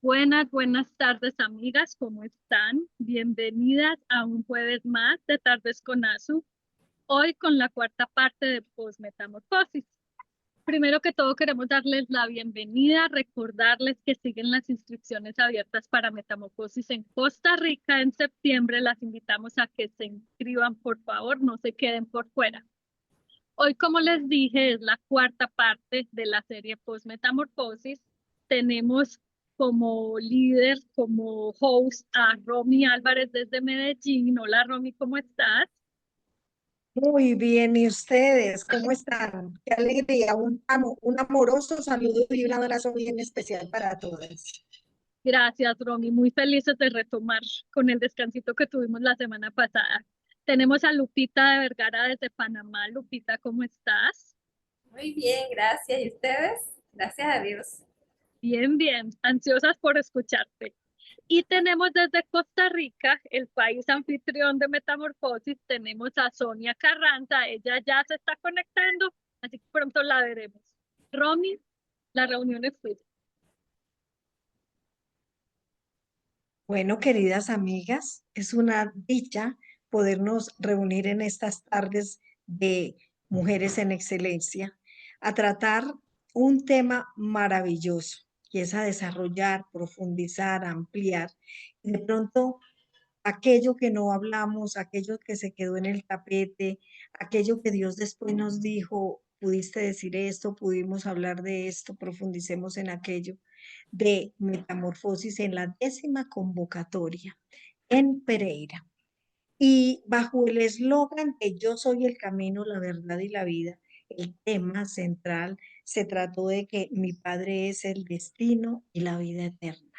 Buenas tardes, amigas, ¿cómo están? Bienvenidas a un jueves más de Tardes con Azu, hoy con la cuarta parte de Postmetamorfosis. Primero que todo, queremos darles la bienvenida, recordarles que siguen las inscripciones abiertas para Metamorfosis en Costa Rica en septiembre. Las invitamos a que se inscriban, por favor, no se queden por fuera. Hoy, como les dije, es la cuarta parte de la serie Postmetamorfosis. Tenemos como líder, como host a Romy Álvarez desde Medellín. Hola Romy, ¿cómo estás? Muy bien, ¿y ustedes cómo están? Qué alegría, un amoroso saludo y un abrazo bien especial para todas. Gracias Romy, muy felices de retomar con el descansito que tuvimos la semana pasada. Tenemos a Lupita de Vergara desde Panamá. Lupita, ¿cómo estás? Muy bien, gracias. ¿Y ustedes? Gracias a Dios. Bien, bien, ansiosas por escucharte. Y tenemos desde Costa Rica, el país anfitrión de Metamorfosis, tenemos a Sonia Carranza. Ella ya se está conectando, así que pronto la veremos. Romy, la reunión es tuya. Bueno, queridas amigas, es una dicha podernos reunir en estas tardes de Mujeres en Excelencia a tratar un tema maravilloso, que es a desarrollar, profundizar, ampliar. Y de pronto aquello que no hablamos, aquello que se quedó en el tapete, aquello que Dios después nos dijo, pudiste decir esto, pudimos hablar de esto, profundicemos en aquello, de metamorfosis en la 10ª convocatoria en Pereira. Y bajo el eslogan de Yo soy el camino, la verdad y la vida, el tema central se trató de que mi Padre es el destino y la vida eterna.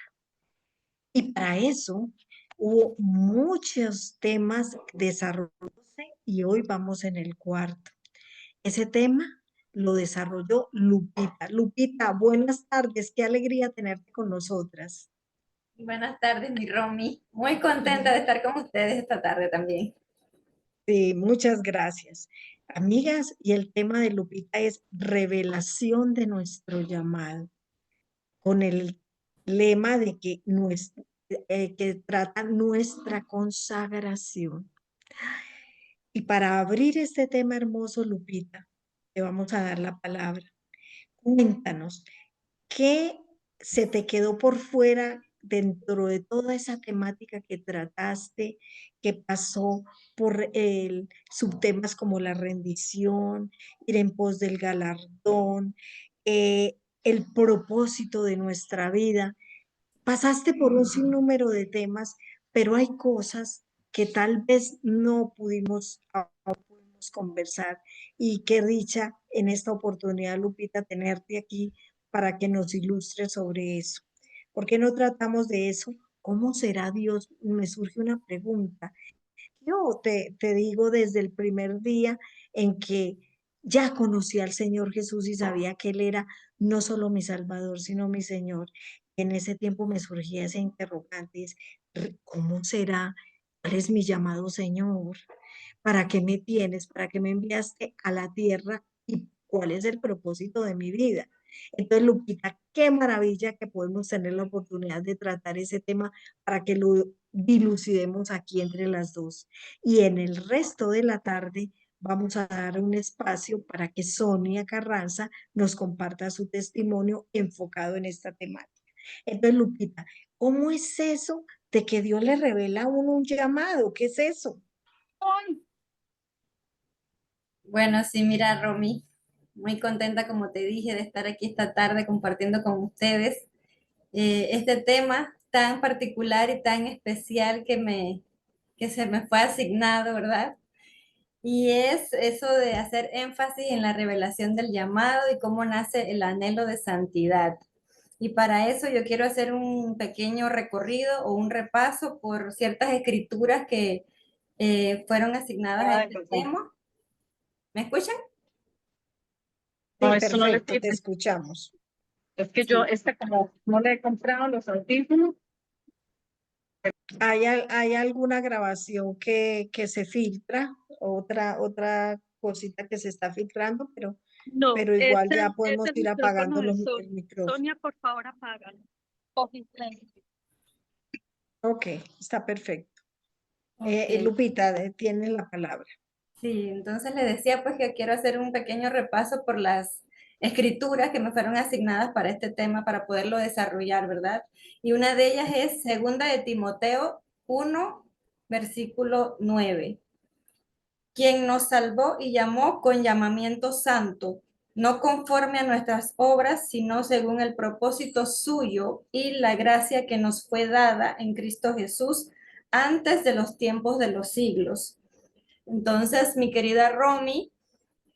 Y para eso hubo muchos temas desarrollándose y hoy vamos en el cuarto. Ese tema lo desarrolló Lupita. Lupita, buenas tardes, qué alegría tenerte con nosotras. Buenas tardes, mi Romy. Muy contenta de estar con ustedes esta tarde también. Sí, muchas gracias. Amigas, y el tema de Lupita es revelación de nuestro llamado, con el lema de que trata nuestra consagración. Y para abrir este tema hermoso, Lupita, te vamos a dar la palabra. Cuéntanos, ¿qué se te quedó por fuera dentro de toda esa temática que trataste, que pasó por subtemas como la rendición, ir en pos del galardón, el propósito de nuestra vida? Pasaste por un sinnúmero de temas, pero hay cosas que tal vez no pudimos conversar. Y qué dicha en esta oportunidad, Lupita, tenerte aquí para que nos ilustres sobre eso. ¿Por qué no tratamos de eso? ¿Cómo será Dios? Me surge una pregunta. Yo te digo desde el primer día en que ya conocí al Señor Jesús y sabía que Él era no solo mi Salvador, sino mi Señor. En ese tiempo me surgía ese interrogante, ¿cómo será? ¿Cuál es mi llamado, Señor? ¿Para qué me tienes? ¿Para qué me enviaste a la tierra? ¿Y cuál es el propósito de mi vida? Entonces, Lupita, qué maravilla que podemos tener la oportunidad de tratar ese tema para que lo dilucidemos aquí entre las dos. Y en el resto de la tarde vamos a dar un espacio para que Sonia Carranza nos comparta su testimonio enfocado en esta temática. Entonces, Lupita, ¿cómo es eso de que Dios le revela a uno un llamado? ¿Qué es eso? Bueno, sí, mira, Romy, muy contenta, como te dije, de estar aquí esta tarde compartiendo con ustedes este tema tan particular y tan especial que se me fue asignado, ¿verdad? Y es eso de hacer énfasis en la revelación del llamado y cómo nace el anhelo de santidad. Y para eso yo quiero hacer un pequeño recorrido o un repaso por ciertas escrituras que fueron asignadas a Ay, este perfecto. tema. ¿Me escuchan? No, Sí, esto no le perfecto, te sirve. escuchamos. Es que yo, Sí. como no le he comprado los audífonos. ¿Hay alguna grabación que se filtra? Otra cosita que se está filtrando, No, pero igual ya es podemos el ir micrófono apagando de el Sonia. micrófono. Sonia, por favor, apágalo. Office 30. Ok, está perfecto. Ok. Lupita, tienes la palabra. Sí, entonces le decía pues que quiero hacer un pequeño repaso por las escrituras que me fueron asignadas para este tema para poderlo desarrollar, ¿verdad? Y una de ellas es segunda de Timoteo 1, versículo 9. Quien nos salvó y llamó con llamamiento santo, no conforme a nuestras obras, sino según el propósito suyo y la gracia que nos fue dada en Cristo Jesús antes de los tiempos de los siglos. Entonces, mi querida Romy,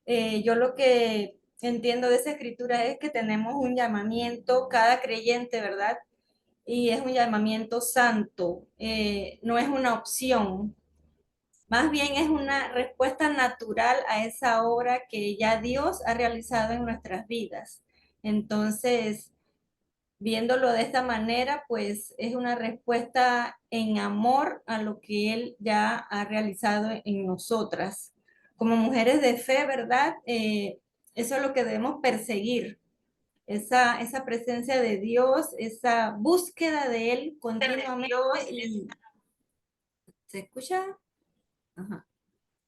yo lo que entiendo de esa escritura es que tenemos un llamamiento, cada creyente, ¿verdad? Y es un llamamiento santo, no es una opción, más bien es una respuesta natural a esa obra que ya Dios ha realizado en nuestras vidas. Entonces, viéndolo de esta manera, pues es una respuesta en amor a lo que Él ya ha realizado en nosotras. Como mujeres de fe, ¿verdad? Eso es lo que debemos perseguir, esa presencia de Dios, esa búsqueda de Él continuamente. Y, ¿se escucha? Ajá.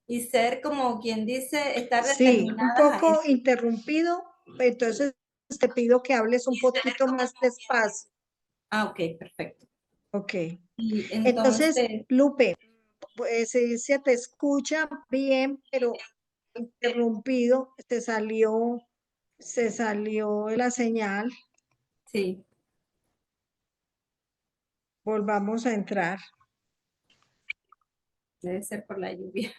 Y ser como quien dice, estar Sí, un determinadas a poco eso. interrumpido, entonces te pido que hables un poquito más despacio. Ah, ok, perfecto. Ok. Y Entonces, entonces, Lupe, pues se te escucha bien, pero interrumpido, se salió la señal. sí, Volvamos a entrar. debe ser por la lluvia.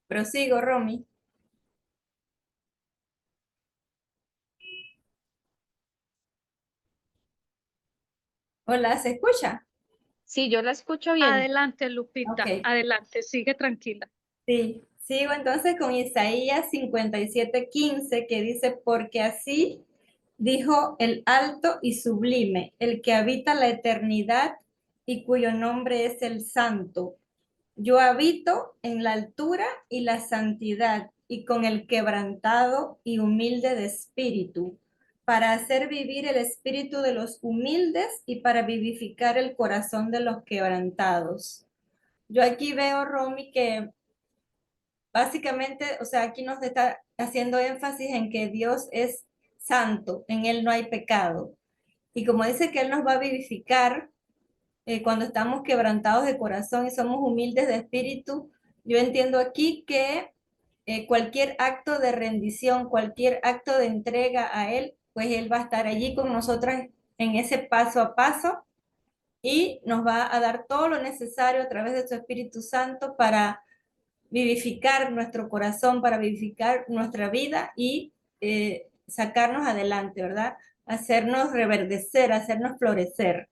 Prosigo, Romy. Hola, ¿se escucha? Sí, yo la escucho bien. Adelante, Ok, Lupita, adelante, sigue tranquila. sí. Sigo entonces con Isaías 57:15 que dice, porque así dijo el alto y sublime, el que habita la eternidad y cuyo nombre es el santo. Yo habito en la altura y la santidad y con el quebrantado y humilde de espíritu, para hacer vivir el espíritu de los humildes y para vivificar el corazón de los quebrantados. Yo aquí veo, Romy, que básicamente, o sea, aquí nos está haciendo énfasis en que Dios es santo, en Él no hay pecado. Y como dice que Él nos va a vivificar, cuando estamos quebrantados de corazón y somos humildes de espíritu, yo entiendo aquí que cualquier acto de rendición, cualquier acto de entrega a Él, pues Él va a estar allí con nosotras en ese paso a paso y nos va a dar todo lo necesario a través de su Espíritu Santo para vivificar nuestro corazón, para vivificar nuestra vida y sacarnos adelante, ¿verdad? Hacernos reverdecer, hacernos florecer.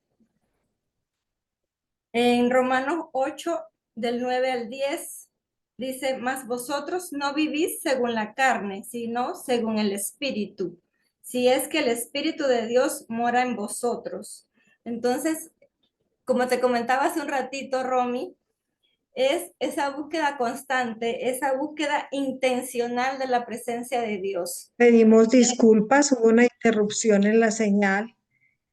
En Romanos 8, del 9 al 10, dice, mas vosotros no vivís según la carne, sino según el Espíritu, si es que el Espíritu de Dios mora en vosotros. Entonces, como te comentaba hace un ratito, Romy, es esa búsqueda constante, esa búsqueda intencional de la presencia de Dios. Pedimos disculpas, hubo una interrupción en la señal. Sí.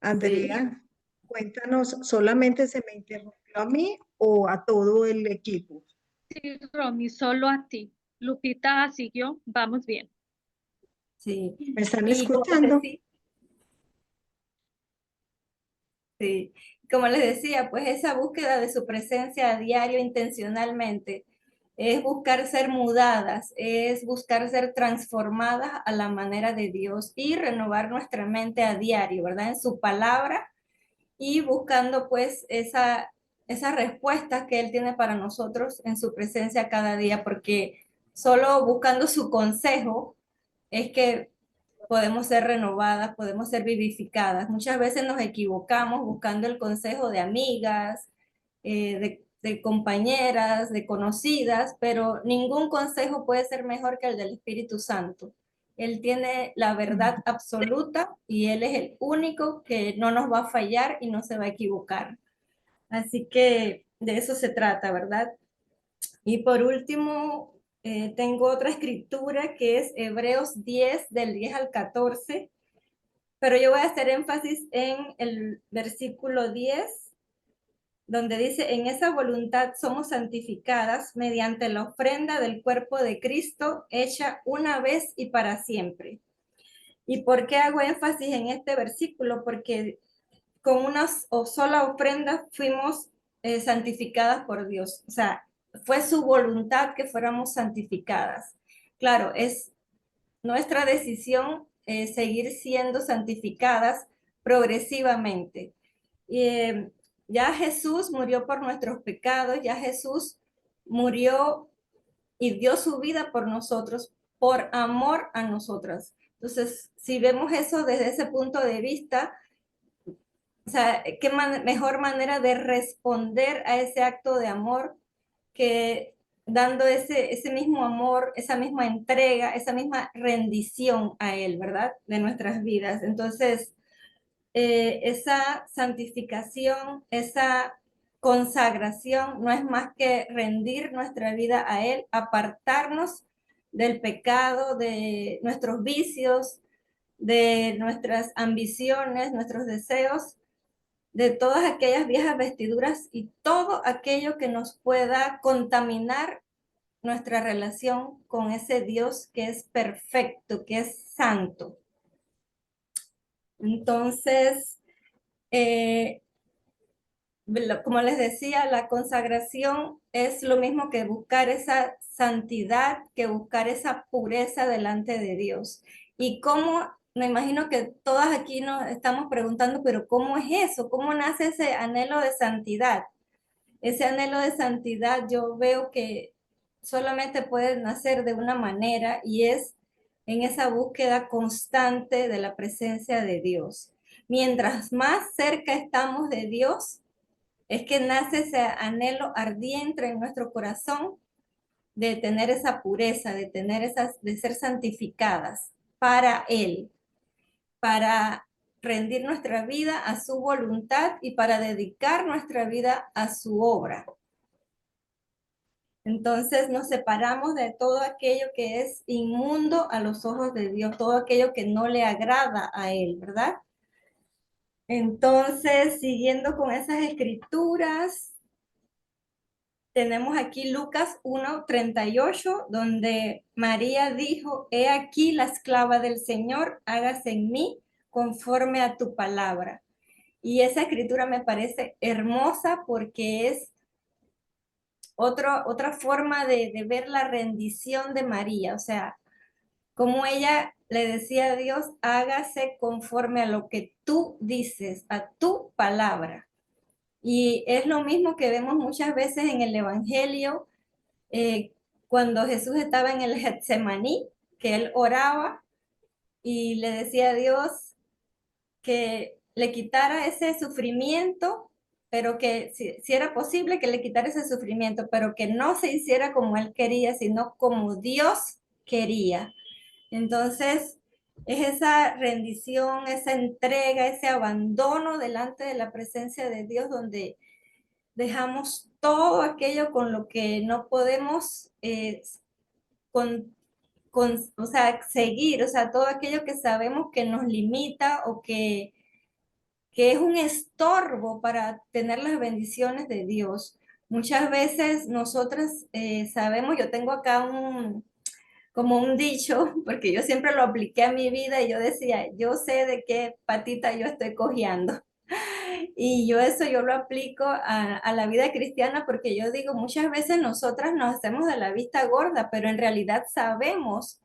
Andrea, cuéntanos, ¿solamente se me interrumpió a mí o a todo el equipo? Sí, Romy, solo a ti. Lupita siguió, vamos bien. Sí. ¿Me están Y como les escuchando? decía, sí, como les decía, pues esa búsqueda de su presencia a diario intencionalmente es buscar ser mudadas, es buscar ser transformadas a la manera de Dios y renovar nuestra mente a diario, ¿verdad? En su palabra y buscando pues esa respuesta que Él tiene para nosotros en su presencia cada día, porque solo buscando su consejo es que podemos ser renovadas, podemos ser vivificadas. Muchas veces nos equivocamos buscando el consejo de amigas, de compañeras, de conocidas, pero ningún consejo puede ser mejor que el del Espíritu Santo. Él tiene la verdad absoluta y Él es el único que no nos va a fallar y no se va a equivocar. Así que de eso se trata, ¿verdad? Y por último, tengo otra escritura que es Hebreos 10, del 10 al 14, pero yo voy a hacer énfasis en el versículo 10, donde dice, en esa voluntad somos santificadas mediante la ofrenda del cuerpo de Cristo hecha una vez y para siempre. ¿Y por qué hago énfasis en este versículo? Porque con una sola ofrenda fuimos santificadas por Dios. O sea, fue su voluntad que fuéramos santificadas. Claro, es nuestra decisión seguir siendo santificadas progresivamente. Eh, ya Jesús murió por nuestros pecados, ya Jesús murió y dio su vida por nosotros, por amor a nosotras. Entonces, si vemos eso desde ese punto de vista, o sea, qué mejor manera de responder a ese acto de amor que dando ese mismo amor, esa misma entrega, esa misma rendición a Él, ¿verdad? De nuestras vidas. Entonces, esa santificación, esa consagración no es más que rendir nuestra vida a Él, apartarnos del pecado, de nuestros vicios, de nuestras ambiciones, nuestros deseos, de todas aquellas viejas vestiduras y todo aquello que nos pueda contaminar nuestra relación con ese Dios que es perfecto, que es santo. Entonces, eh, como les decía, la consagración es lo mismo que buscar esa santidad, que buscar esa pureza delante de Dios. Y cómo, me imagino que todas aquí nos estamos preguntando, pero ¿cómo es eso? ¿Cómo nace ese anhelo de santidad? Ese anhelo de santidad yo veo que solamente puede nacer de una manera y es en esa búsqueda constante de la presencia de Dios. Mientras más cerca estamos de Dios, es que nace ese anhelo ardiente en nuestro corazón de tener esa pureza, de tener de ser santificadas para Él, para rendir nuestra vida a su voluntad y para dedicar nuestra vida a su obra. Entonces nos separamos de todo aquello que es inmundo a los ojos de Dios, todo aquello que no le agrada a Él, ¿verdad? Entonces, siguiendo con esas escrituras, tenemos aquí Lucas 1:38, donde María dijo, he aquí la esclava del Señor, hágase en mí conforme a tu palabra. Y esa escritura me parece hermosa porque es otra forma de ver la rendición de María, o sea, como ella le decía a Dios, hágase conforme a lo que tú dices, a tu palabra. Y es lo mismo que vemos muchas veces en el Evangelio, cuando Jesús estaba en el Getsemaní, que él oraba y le decía a Dios que le quitara ese sufrimiento, pero que si era posible que le quitara ese sufrimiento, pero que no se hiciera como él quería, sino como Dios quería. Entonces, es esa rendición, esa entrega, ese abandono delante de la presencia de Dios, donde dejamos todo aquello con lo que no podemos o sea, seguir, o sea, todo aquello que sabemos que nos limita o que es un estorbo para tener las bendiciones de Dios. Muchas veces nosotras sabemos, yo tengo acá como un dicho, porque yo siempre lo apliqué a mi vida y yo decía, yo sé de qué patita yo estoy cojeando. Y yo lo aplico a la vida cristiana porque yo digo, muchas veces nosotras nos hacemos de la vista gorda, pero en realidad sabemos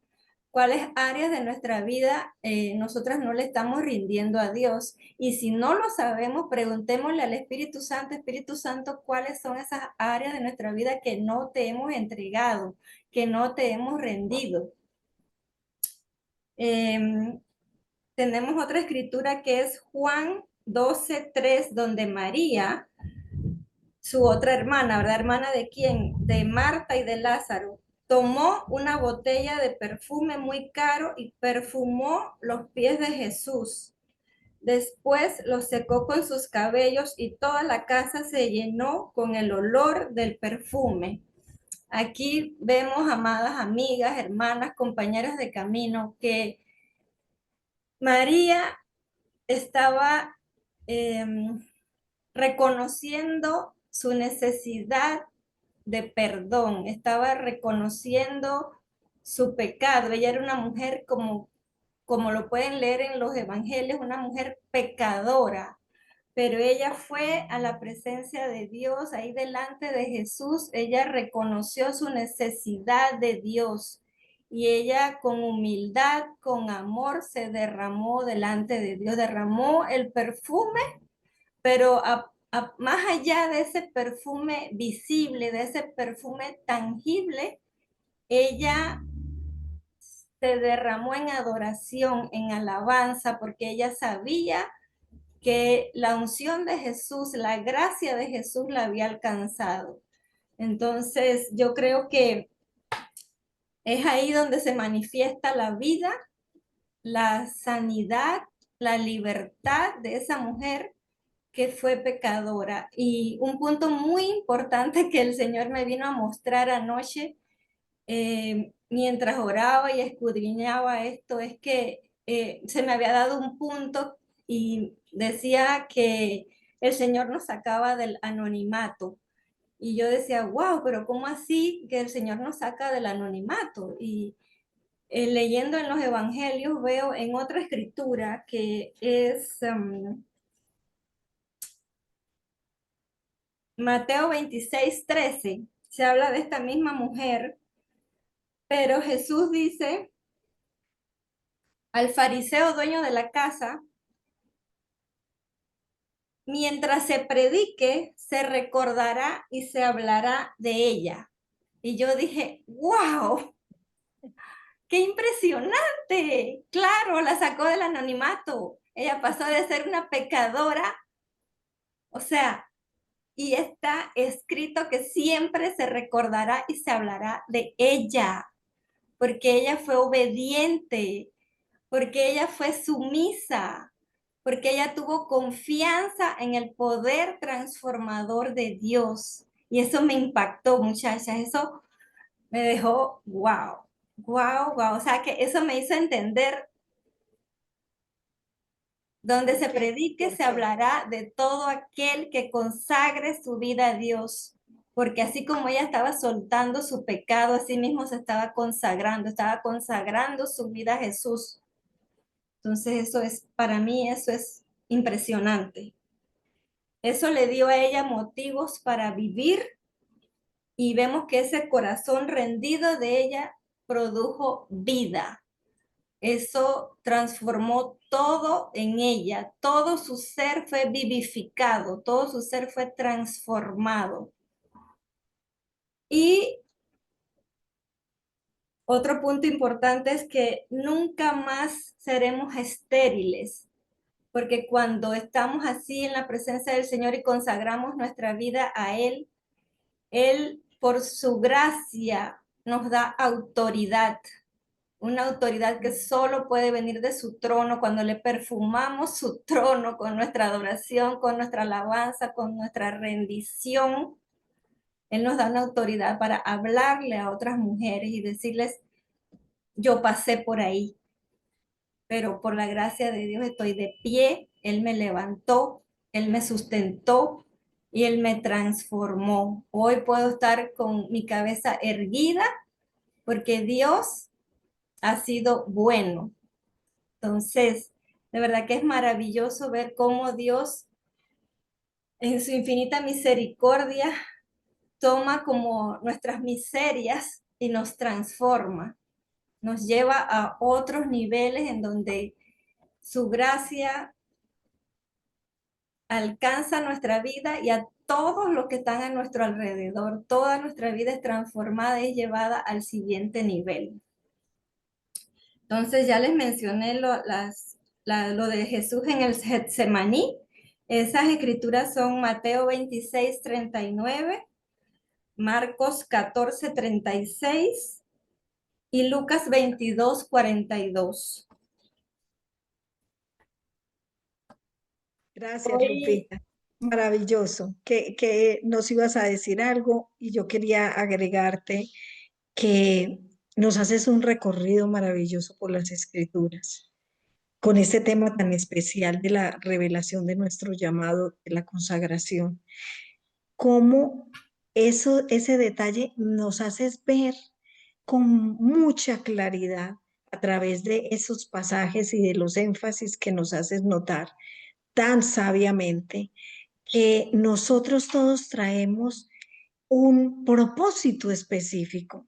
cuáles áreas de nuestra vida nosotras no le estamos rindiendo a Dios. Y si no lo sabemos, preguntémosle al Espíritu Santo, cuáles son esas áreas de nuestra vida que no te hemos entregado, que no te hemos rendido. Tenemos otra escritura que es Juan 12:3, donde María, su otra hermana, ¿verdad? ¿Hermana de quién? De Marta y de Lázaro. Tomó una botella de perfume muy caro y perfumó los pies de Jesús Después lo secó con sus cabellos y toda la casa se llenó con el olor del perfume. Aquí vemos, amadas amigas, hermanas, compañeras de camino, que María estaba reconociendo su necesidad de perdón, estaba reconociendo su pecado. Ella era una mujer como lo pueden leer en los evangelios, una mujer pecadora, pero ella fue a la presencia de Dios, ahí delante de Jesús, ella reconoció su necesidad de Dios y ella con humildad, con amor, se derramó delante de Dios, derramó el perfume, pero más allá de ese perfume visible, de ese perfume tangible, ella se derramó en adoración, en alabanza, porque ella sabía que la unción de Jesús, la gracia de Jesús la había alcanzado. Entonces, yo creo que es ahí donde se manifiesta la vida, la sanidad, la libertad de esa mujer que fue pecadora. Y un punto muy importante que el Señor me vino a mostrar anoche, mientras oraba y escudriñaba esto, es que se me había dado un punto y decía que el Señor nos sacaba del anonimato. Y yo decía, wow, pero ¿cómo así que el Señor nos saca del anonimato? Y leyendo en los evangelios veo en otra escritura que es Mateo 26:13, se habla de esta misma mujer, pero Jesús dice al fariseo dueño de la casa, mientras se predique, se recordará y se hablará de ella. Y yo dije, wow, qué impresionante. Claro, la sacó del anonimato. Ella pasó de ser una pecadora, o sea, y está escrito que siempre se recordará y se hablará de ella, porque ella fue obediente, porque ella fue sumisa, porque ella tuvo confianza en el poder transformador de Dios. Y eso me impactó, muchachas, eso me dejó, wow, wow, wow. O sea, que eso me hizo entender, donde se predique, se hablará de todo aquel que consagre su vida a Dios. Porque así como ella estaba soltando su pecado, así mismo se estaba consagrando su vida a Jesús. Entonces eso es, para mí eso es impresionante. Eso le dio a ella motivos para vivir y vemos que ese corazón rendido de ella produjo vida. Eso transformó todo en ella, todo su ser fue vivificado, todo su ser fue transformado. Y otro punto importante es que nunca más seremos estériles, porque cuando estamos así en la presencia del Señor y consagramos nuestra vida a Él, Él por su gracia nos da autoridad, una autoridad que solo puede venir de su trono cuando le perfumamos su trono con nuestra adoración, con nuestra alabanza, con nuestra rendición. Él nos da una autoridad para hablarle a otras mujeres y decirles, yo pasé por ahí, pero por la gracia de Dios estoy de pie, Él me levantó, Él me sustentó y Él me transformó. Hoy puedo estar con mi cabeza erguida porque Dios ha sido bueno. Entonces, de verdad que es maravilloso ver cómo Dios, en su infinita misericordia, toma como nuestras miserias y nos transforma, nos lleva a otros niveles en donde su gracia alcanza nuestra vida y a todos los que están a nuestro alrededor. Toda nuestra vida es transformada y llevada al siguiente nivel. Entonces ya les mencioné lo de Jesús en el Getsemaní. Esas escrituras son Mateo 26:39, Marcos 14:36 y Lucas 22:42. Gracias, Hoy, Lupita. Maravilloso. Que nos ibas a decir algo y yo quería agregarte que nos haces un recorrido maravilloso por las escrituras, con este tema tan especial de la revelación de nuestro llamado, de la consagración. Cómo ese detalle nos haces ver con mucha claridad a través de esos pasajes y de los énfasis que nos haces notar tan sabiamente que nosotros todos traemos un propósito específico,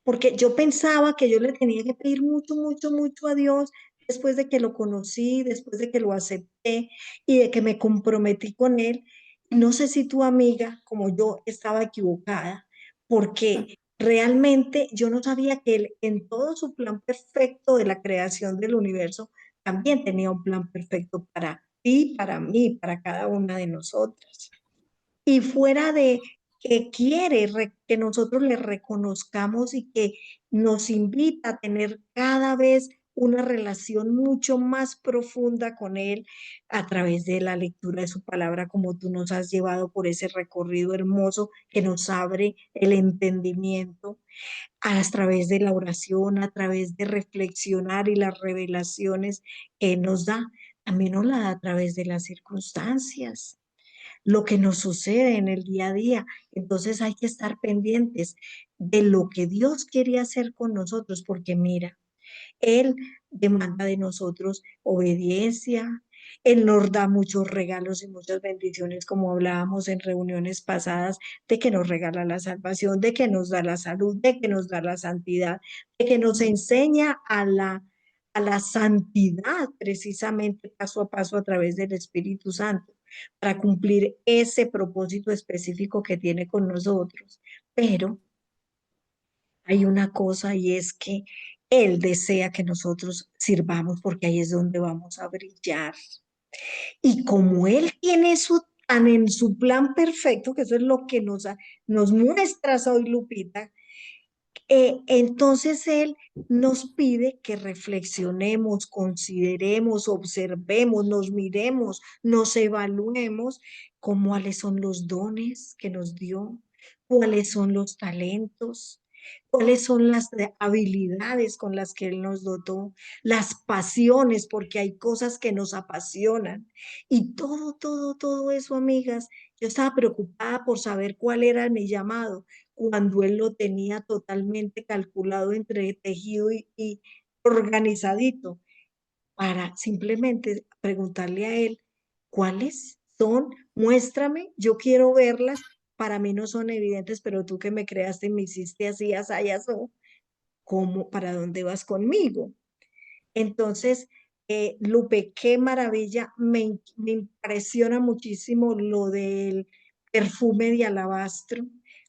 porque yo pensaba que yo le tenía que pedir mucho, mucho, mucho a Dios después de que lo conocí, después de que lo acepté y de que me comprometí con Él. No sé si tu amiga, como yo, estaba equivocada, porque realmente yo no sabía que Él, en todo su plan perfecto de la creación del universo, también tenía un plan perfecto para ti, para mí, para cada una de nosotras. Y fuera de que quiere que nosotros le reconozcamos y que nos invita a tener cada vez una relación mucho más profunda con Él a través de la lectura de su palabra, como tú nos has llevado por ese recorrido hermoso que nos abre el entendimiento, a través de la oración, a través de reflexionar y las revelaciones que nos da, también nos la da a través de las circunstancias, lo que nos sucede en el día a día. Entonces hay que estar pendientes de lo que Dios quiere hacer con nosotros, porque mira, Él demanda de nosotros obediencia. Él nos da muchos regalos y muchas bendiciones, como hablábamos en reuniones pasadas, de que nos regala la salvación, de que nos da la salud, de que nos da la santidad, de que nos enseña a la santidad precisamente paso a paso a través del Espíritu Santo para cumplir ese propósito específico que tiene con nosotros. Pero hay una cosa y es que Él desea que nosotros sirvamos porque ahí es donde vamos a brillar. Y como Él tiene eso tan en su plan perfecto, que eso es lo que nos muestras hoy, Lupita, entonces Él nos pide que reflexionemos, consideremos, observemos, nos miremos, nos evaluemos cuáles son los dones que nos dio, cuáles son los talentos, cuáles son las habilidades con las que Él nos dotó, las pasiones, porque hay cosas que nos apasionan. Y todo, todo, todo eso, amigas, yo estaba preocupada por saber cuál era mi llamado cuando él lo tenía totalmente calculado, entre tejido y organizadito, para simplemente preguntarle a él, ¿cuáles son? Muéstrame, yo quiero verlas. Para mí no son evidentes, pero tú que me creaste y me hiciste así, así, así, ¿cómo, para dónde vas conmigo? Entonces, Lupe, qué maravilla, me impresiona muchísimo lo del perfume de alabastro,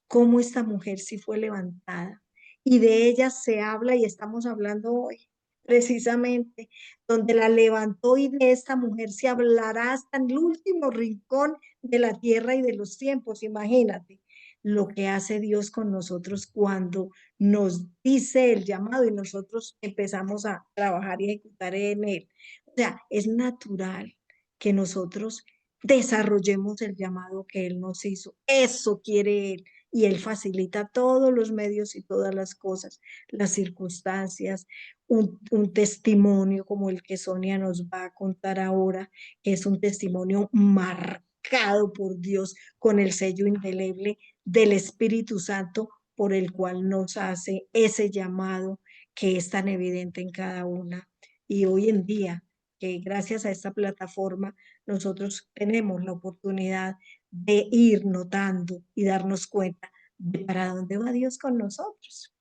cómo esta mujer sí fue levantada. Y de ella se habla y estamos hablando hoy, precisamente, donde la levantó y de esta mujer se hablará hasta en el último rincón de la tierra y de los tiempos. Imagínate lo que hace Dios con nosotros cuando nos dice el llamado y nosotros empezamos a trabajar y ejecutar en él. O sea, es natural que nosotros desarrollemos el llamado que Él nos hizo. Eso quiere Él. Y Él facilita todos los medios y todas las cosas, las circunstancias, un testimonio como el que Sonia nos va a contar ahora, que es un testimonio marcado por Dios con el sello indeleble del Espíritu Santo por el cual nos hace ese llamado que es tan evidente en cada una. Y hoy en día, que gracias a esta plataforma, nosotros tenemos la oportunidad de ir notando y darnos cuenta de para dónde va Dios con nosotros.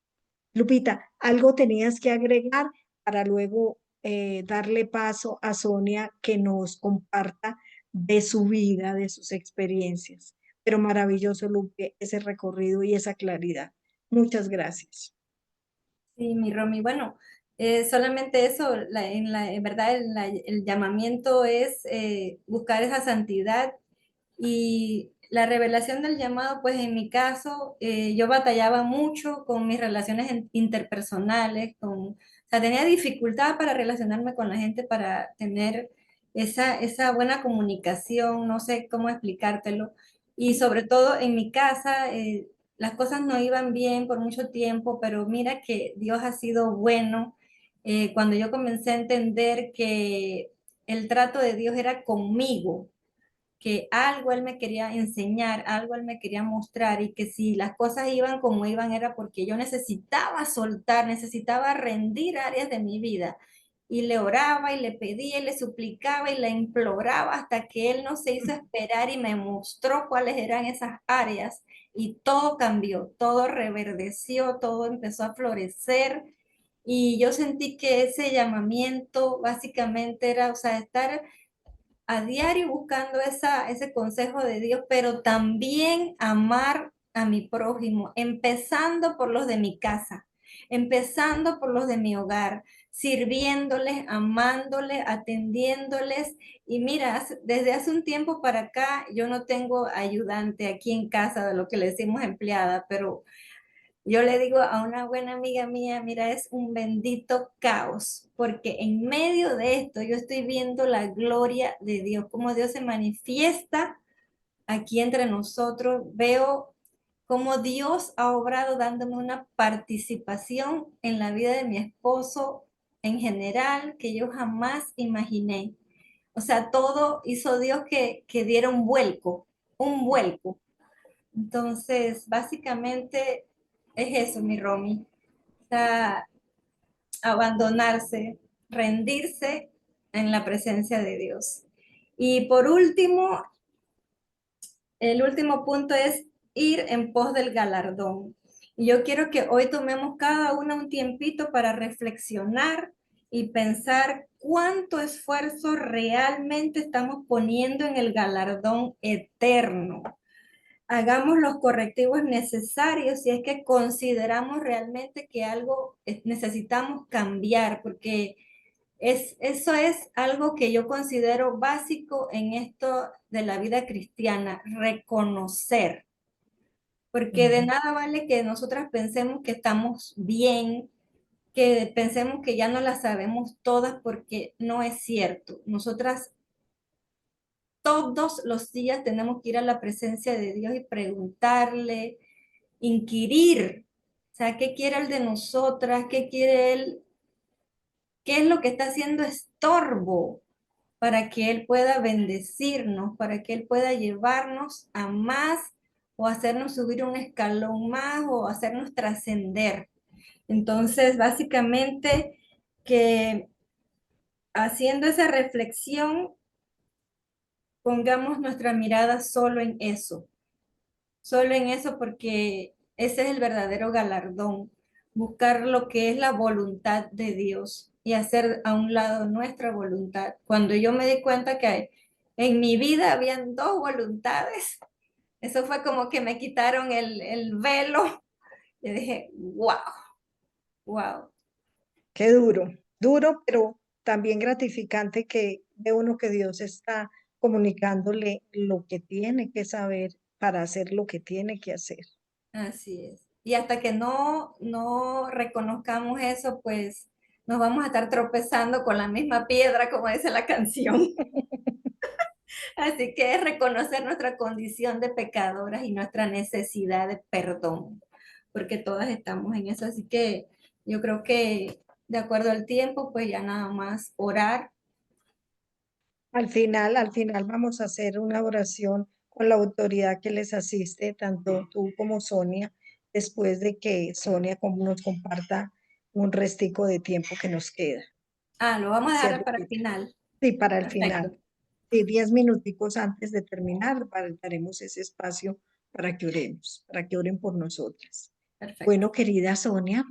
Lupita, algo tenías que agregar para luego darle paso a Sonia que nos comparta de su vida, de sus experiencias. Pero maravilloso, Lupe, ese recorrido y esa claridad. Muchas gracias. Sí, mi Romy, bueno, solamente eso, en verdad el llamamiento es buscar esa santidad y la revelación del llamado, pues en mi caso, yo batallaba mucho con mis relaciones interpersonales, o sea, tenía dificultad para relacionarme con la gente, para tener esa buena comunicación, no sé cómo explicártelo. Y sobre todo en mi casa, las cosas no iban bien por mucho tiempo, pero mira que Dios ha sido bueno. Cuando yo comencé a entender que el trato de Dios era conmigo, que algo Él me quería enseñar, algo Él me quería mostrar y que si las cosas iban como iban era porque yo necesitaba soltar, necesitaba rendir áreas de mi vida. Y le oraba y le pedía y le suplicaba y le imploraba hasta que Él no se hizo esperar y me mostró cuáles eran esas áreas y todo cambió, todo reverdeció, todo empezó a florecer. Y yo sentí que ese llamamiento básicamente era, o sea, estar a diario buscando ese consejo de Dios, pero también amar a mi prójimo, empezando por los de mi casa, empezando por los de mi hogar, sirviéndoles, amándoles, atendiéndoles. Y mira, desde hace un tiempo para acá yo no tengo ayudante aquí en casa, de lo que le decimos empleada, pero yo le digo a una buena amiga mía, mira, es un bendito caos, porque en medio de esto yo estoy viendo la gloria de Dios, cómo Dios se manifiesta aquí entre nosotros. Veo cómo Dios ha obrado dándome una participación en la vida de mi esposo en general que yo jamás imaginé. O sea, todo hizo Dios que diera un vuelco, un vuelco. Entonces, básicamente es eso, mi Romy. O sea, abandonarse, rendirse en la presencia de Dios. Y por último, el último punto es ir en pos del galardón. Y yo quiero que hoy tomemos cada uno un tiempito para reflexionar y pensar cuánto esfuerzo realmente estamos poniendo en el galardón eterno. Hagamos los correctivos necesarios si es que consideramos realmente que algo necesitamos cambiar, porque eso es algo que yo considero básico en esto de la vida cristiana, reconocer, porque de nada vale que nosotras pensemos que estamos bien, que pensemos que ya no las sabemos todas, porque no es cierto. Nosotras todos los días tenemos que ir a la presencia de Dios y preguntarle, inquirir, o sea, ¿qué quiere Él de nosotras? ¿Qué quiere Él? ¿Qué es lo que está haciendo estorbo para que Él pueda bendecirnos, para que Él pueda llevarnos a más o hacernos subir un escalón más o hacernos trascender? Entonces, básicamente, que haciendo esa reflexión, pongamos nuestra mirada solo en eso porque ese es el verdadero galardón, buscar lo que es la voluntad de Dios y hacer a un lado nuestra voluntad. Cuando yo me di cuenta que en mi vida habían dos voluntades, eso fue como que me quitaron el velo y dije, wow, wow. Qué duro, duro, pero también gratificante que de uno que Dios está comunicándole lo que tiene que saber para hacer lo que tiene que hacer. Así es. Y hasta que no reconozcamos eso, pues nos vamos a estar tropezando con la misma piedra, como dice la canción. Así que es reconocer nuestra condición de pecadoras y nuestra necesidad de perdón, porque todas estamos en eso. Así que yo creo que de acuerdo al tiempo, pues ya nada más orar. Al final vamos a hacer una oración con la autoridad que les asiste, tanto tú como Sonia, después de que Sonia nos comparta un restico de tiempo que nos queda. Ah, lo vamos a dejar para el Ciertamente. final. Sí, para el final. Perfecto, Sí, 10 minuticos antes de terminar, daremos ese espacio para que oren por nosotras. perfecto. Bueno, querida Sonia,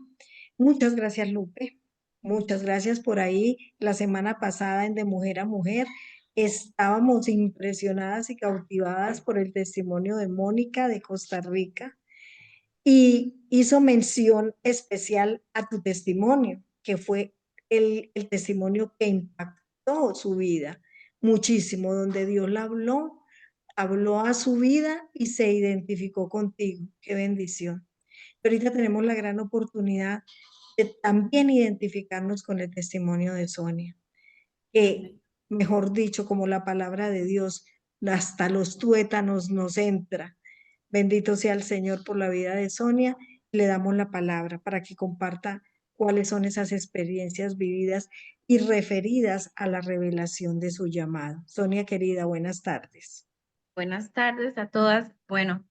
muchas gracias, Lupe. Muchas gracias por ahí. La semana pasada en De Mujer a Mujer estábamos impresionadas y cautivadas por el testimonio de Mónica de Costa Rica y hizo mención especial a tu testimonio, que fue el testimonio que impactó su vida muchísimo, donde Dios la habló, habló a su vida y se identificó contigo. Qué bendición. Pero ahorita tenemos la gran oportunidad de también identificarnos con el testimonio de Sonia, que Amén. mejor dicho, como la palabra de Dios, hasta los tuétanos nos entra. Bendito sea el Señor por la vida de Sonia. Le damos la palabra para que comparta cuáles son esas experiencias vividas y referidas a la revelación de su llamado. Sonia querida, buenas tardes. Buenas tardes a todas. Bueno,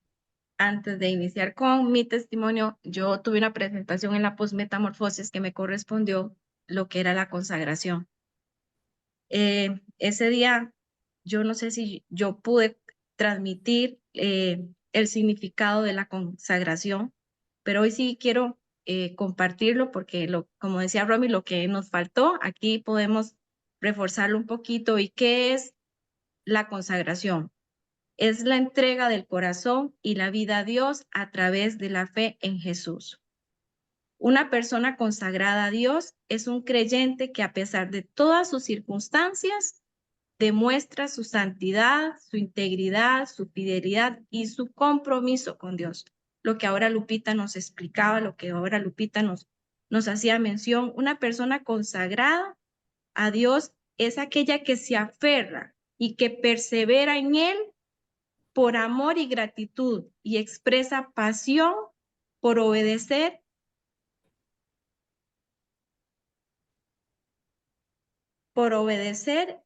antes de iniciar con mi testimonio, yo tuve una presentación en la posmetamorfosis que me correspondió lo que era la consagración. Ese día, yo no sé si yo pude transmitir el significado de la consagración, pero hoy sí quiero compartirlo porque, como decía Romy, lo que nos faltó, aquí podemos reforzarlo un poquito. ¿Y qué es la consagración? Es la entrega del corazón y la vida a Dios a través de la fe en Jesús. Una persona consagrada a Dios es un creyente que, a pesar de todas sus circunstancias, demuestra su santidad, su integridad, su fidelidad y su compromiso con Dios. Lo que ahora Lupita nos explicaba, lo que ahora Lupita nos hacía mención, una persona consagrada a Dios es aquella que se aferra y que persevera en Él por amor y gratitud y expresa pasión por obedecer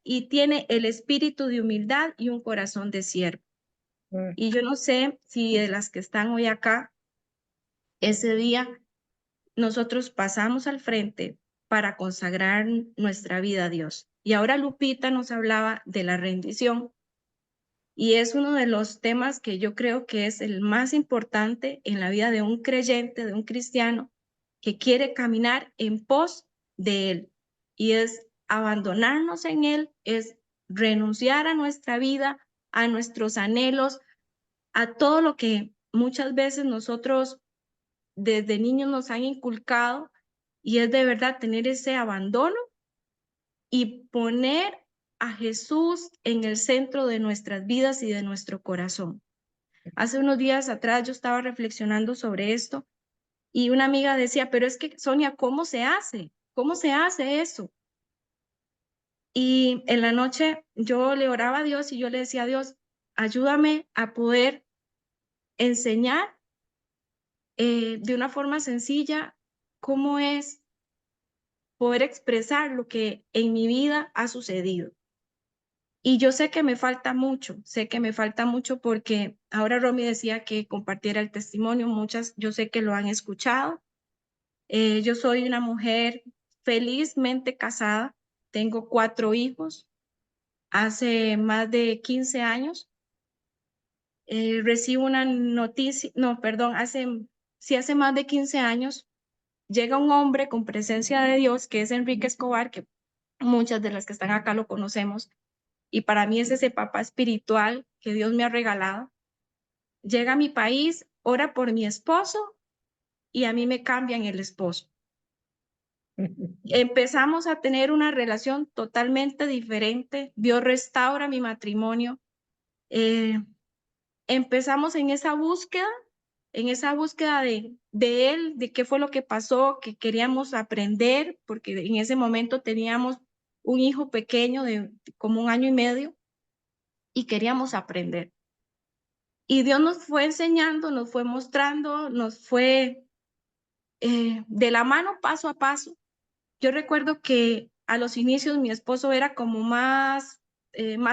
y tiene el espíritu de humildad y un corazón de siervo. Y yo no sé si de las que están hoy acá, ese día nosotros pasamos al frente para consagrar nuestra vida a Dios. Y ahora Lupita nos hablaba de la rendición. Y es uno de los temas que yo creo que es el más importante en la vida de un creyente, de un cristiano, que quiere caminar en pos de Él. Y es abandonarnos en Él, es renunciar a nuestra vida, a nuestros anhelos, a todo lo que muchas veces nosotros desde niños nos han inculcado, y es de verdad tener ese abandono y poner a Jesús en el centro de nuestras vidas y de nuestro corazón. Hace unos días atrás yo estaba reflexionando sobre esto y una amiga decía, pero es que Sonia, ¿cómo se hace? ¿Cómo se hace eso? Y en la noche yo le oraba a Dios y yo le decía a Dios, ayúdame a poder enseñar de una forma sencilla cómo es poder expresar lo que en mi vida ha sucedido. Y yo sé que me falta mucho, sé que me falta mucho porque ahora Romy decía que compartiera el testimonio, muchas yo sé que lo han escuchado. Yo soy una mujer felizmente casada, tengo 4 hijos, hace más de 15 años recibo una noticia, no, perdón, hace más de 15 años llega un hombre con presencia de Dios que es Enrique Escobar, que muchas de las que están acá lo conocemos, y para mí es ese papá espiritual que Dios me ha regalado. Llega a mi país, ora por mi esposo y a mí me cambian el esposo. Empezamos a tener una relación totalmente diferente. Dios restaura mi matrimonio. Empezamos en esa búsqueda de él, de qué fue lo que pasó, que queríamos aprender, porque en ese momento teníamos un hijo pequeño de como 1 año y medio y queríamos aprender. Y Dios nos fue enseñando, nos fue mostrando, nos fue de la mano paso a paso. Yo recuerdo que a los inicios mi esposo era como más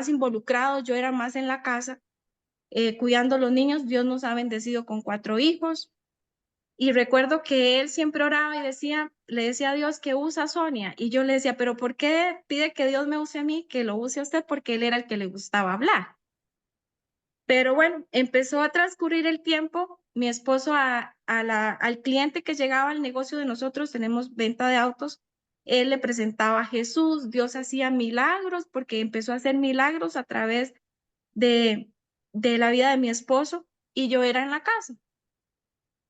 involucrado, yo era más en la casa, cuidando a los niños. Dios nos ha bendecido con 4 hijos. Y recuerdo que él siempre oraba y le decía a Dios que usa a Sonia. Y yo le decía, pero ¿por qué pide que Dios me use a mí? Que lo use a usted, porque él era el que le gustaba hablar. Pero bueno, empezó a transcurrir el tiempo. Mi esposo al cliente que llegaba al negocio de nosotros, tenemos venta de autos, él le presentaba a Jesús. Dios hacía milagros porque empezó a hacer milagros a través de la vida de mi esposo, y yo era en la casa.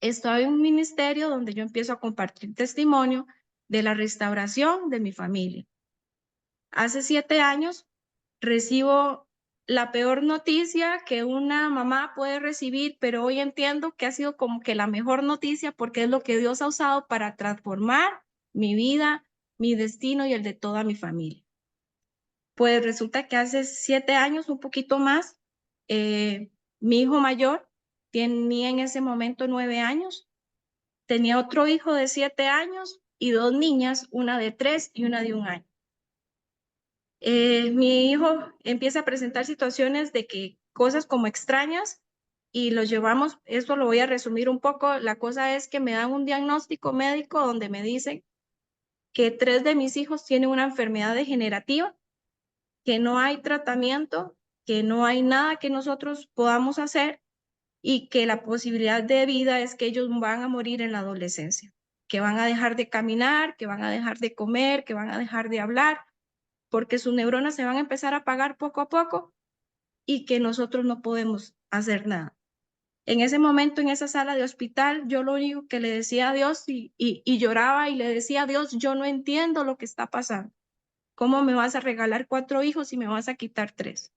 Estaba en un ministerio donde yo empiezo a compartir testimonio de la restauración de mi familia. Hace 7 años recibo la peor noticia que una mamá puede recibir, pero hoy entiendo que ha sido como que la mejor noticia porque es lo que Dios ha usado para transformar mi vida, mi destino y el de toda mi familia. Pues resulta que hace 7 años, un poquito más, mi hijo mayor tenía en ese momento 9 años, tenía otro hijo de 7 años y 2 niñas, una de 3 y una de 1 año. Mi hijo empieza a presentar situaciones de que cosas como extrañas y los llevamos, esto lo voy a resumir un poco, la cosa es que me dan un diagnóstico médico donde me dicen que 3 de mis hijos tienen una enfermedad degenerativa, que no hay tratamiento, que no hay nada que nosotros podamos hacer y que la posibilidad de vida es que ellos van a morir en la adolescencia, que van a dejar de caminar, que van a dejar de comer, que van a dejar de hablar, porque sus neuronas se van a empezar a apagar poco a poco y que nosotros no podemos hacer nada. En ese momento, en esa sala de hospital, yo lo único que le decía a Dios y lloraba y le decía a Dios, yo no entiendo lo que está pasando. ¿Cómo me vas a regalar 4 hijos y me vas a quitar 3?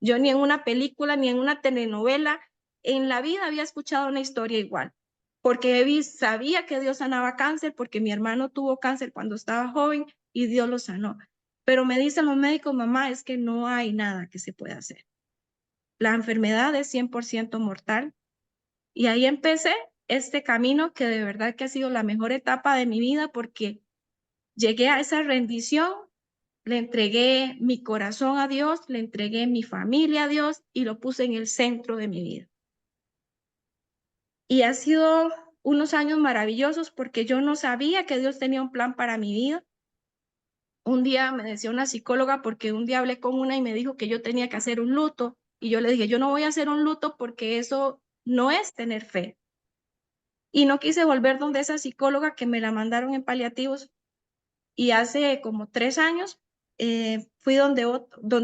Yo ni en una película, ni en una telenovela, en la vida había escuchado una historia igual, porque sabía que Dios sanaba cáncer, porque mi hermano tuvo cáncer cuando estaba joven y Dios lo sanó. Pero me dicen los médicos, mamá, es que no hay nada que se pueda hacer. La enfermedad es 100% mortal. Y ahí empecé este camino que de verdad que ha sido la mejor etapa de mi vida porque llegué a esa rendición, le entregué mi corazón a Dios, le entregué mi familia a Dios y lo puse en el centro de mi vida. Y ha sido unos años maravillosos porque yo no sabía que Dios tenía un plan para mi vida. Un día me decía una psicóloga porque un día hablé con una y me dijo que yo tenía que hacer un luto y yo le dije, yo no voy a hacer un luto porque eso no es tener fe. Y no quise volver donde esa psicóloga que me la mandaron en paliativos y hace como 3 años fui donde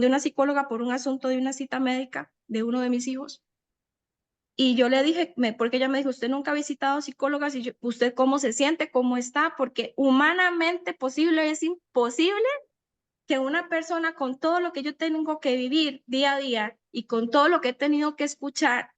una psicóloga por un asunto de una cita médica de uno de mis hijos. Y yo le dije, porque ella me dijo, usted nunca ha visitado psicólogas y usted cómo se siente, cómo está, porque humanamente posible es imposible que una persona con todo lo que yo tengo que vivir día a día y con todo lo que he tenido que escuchar,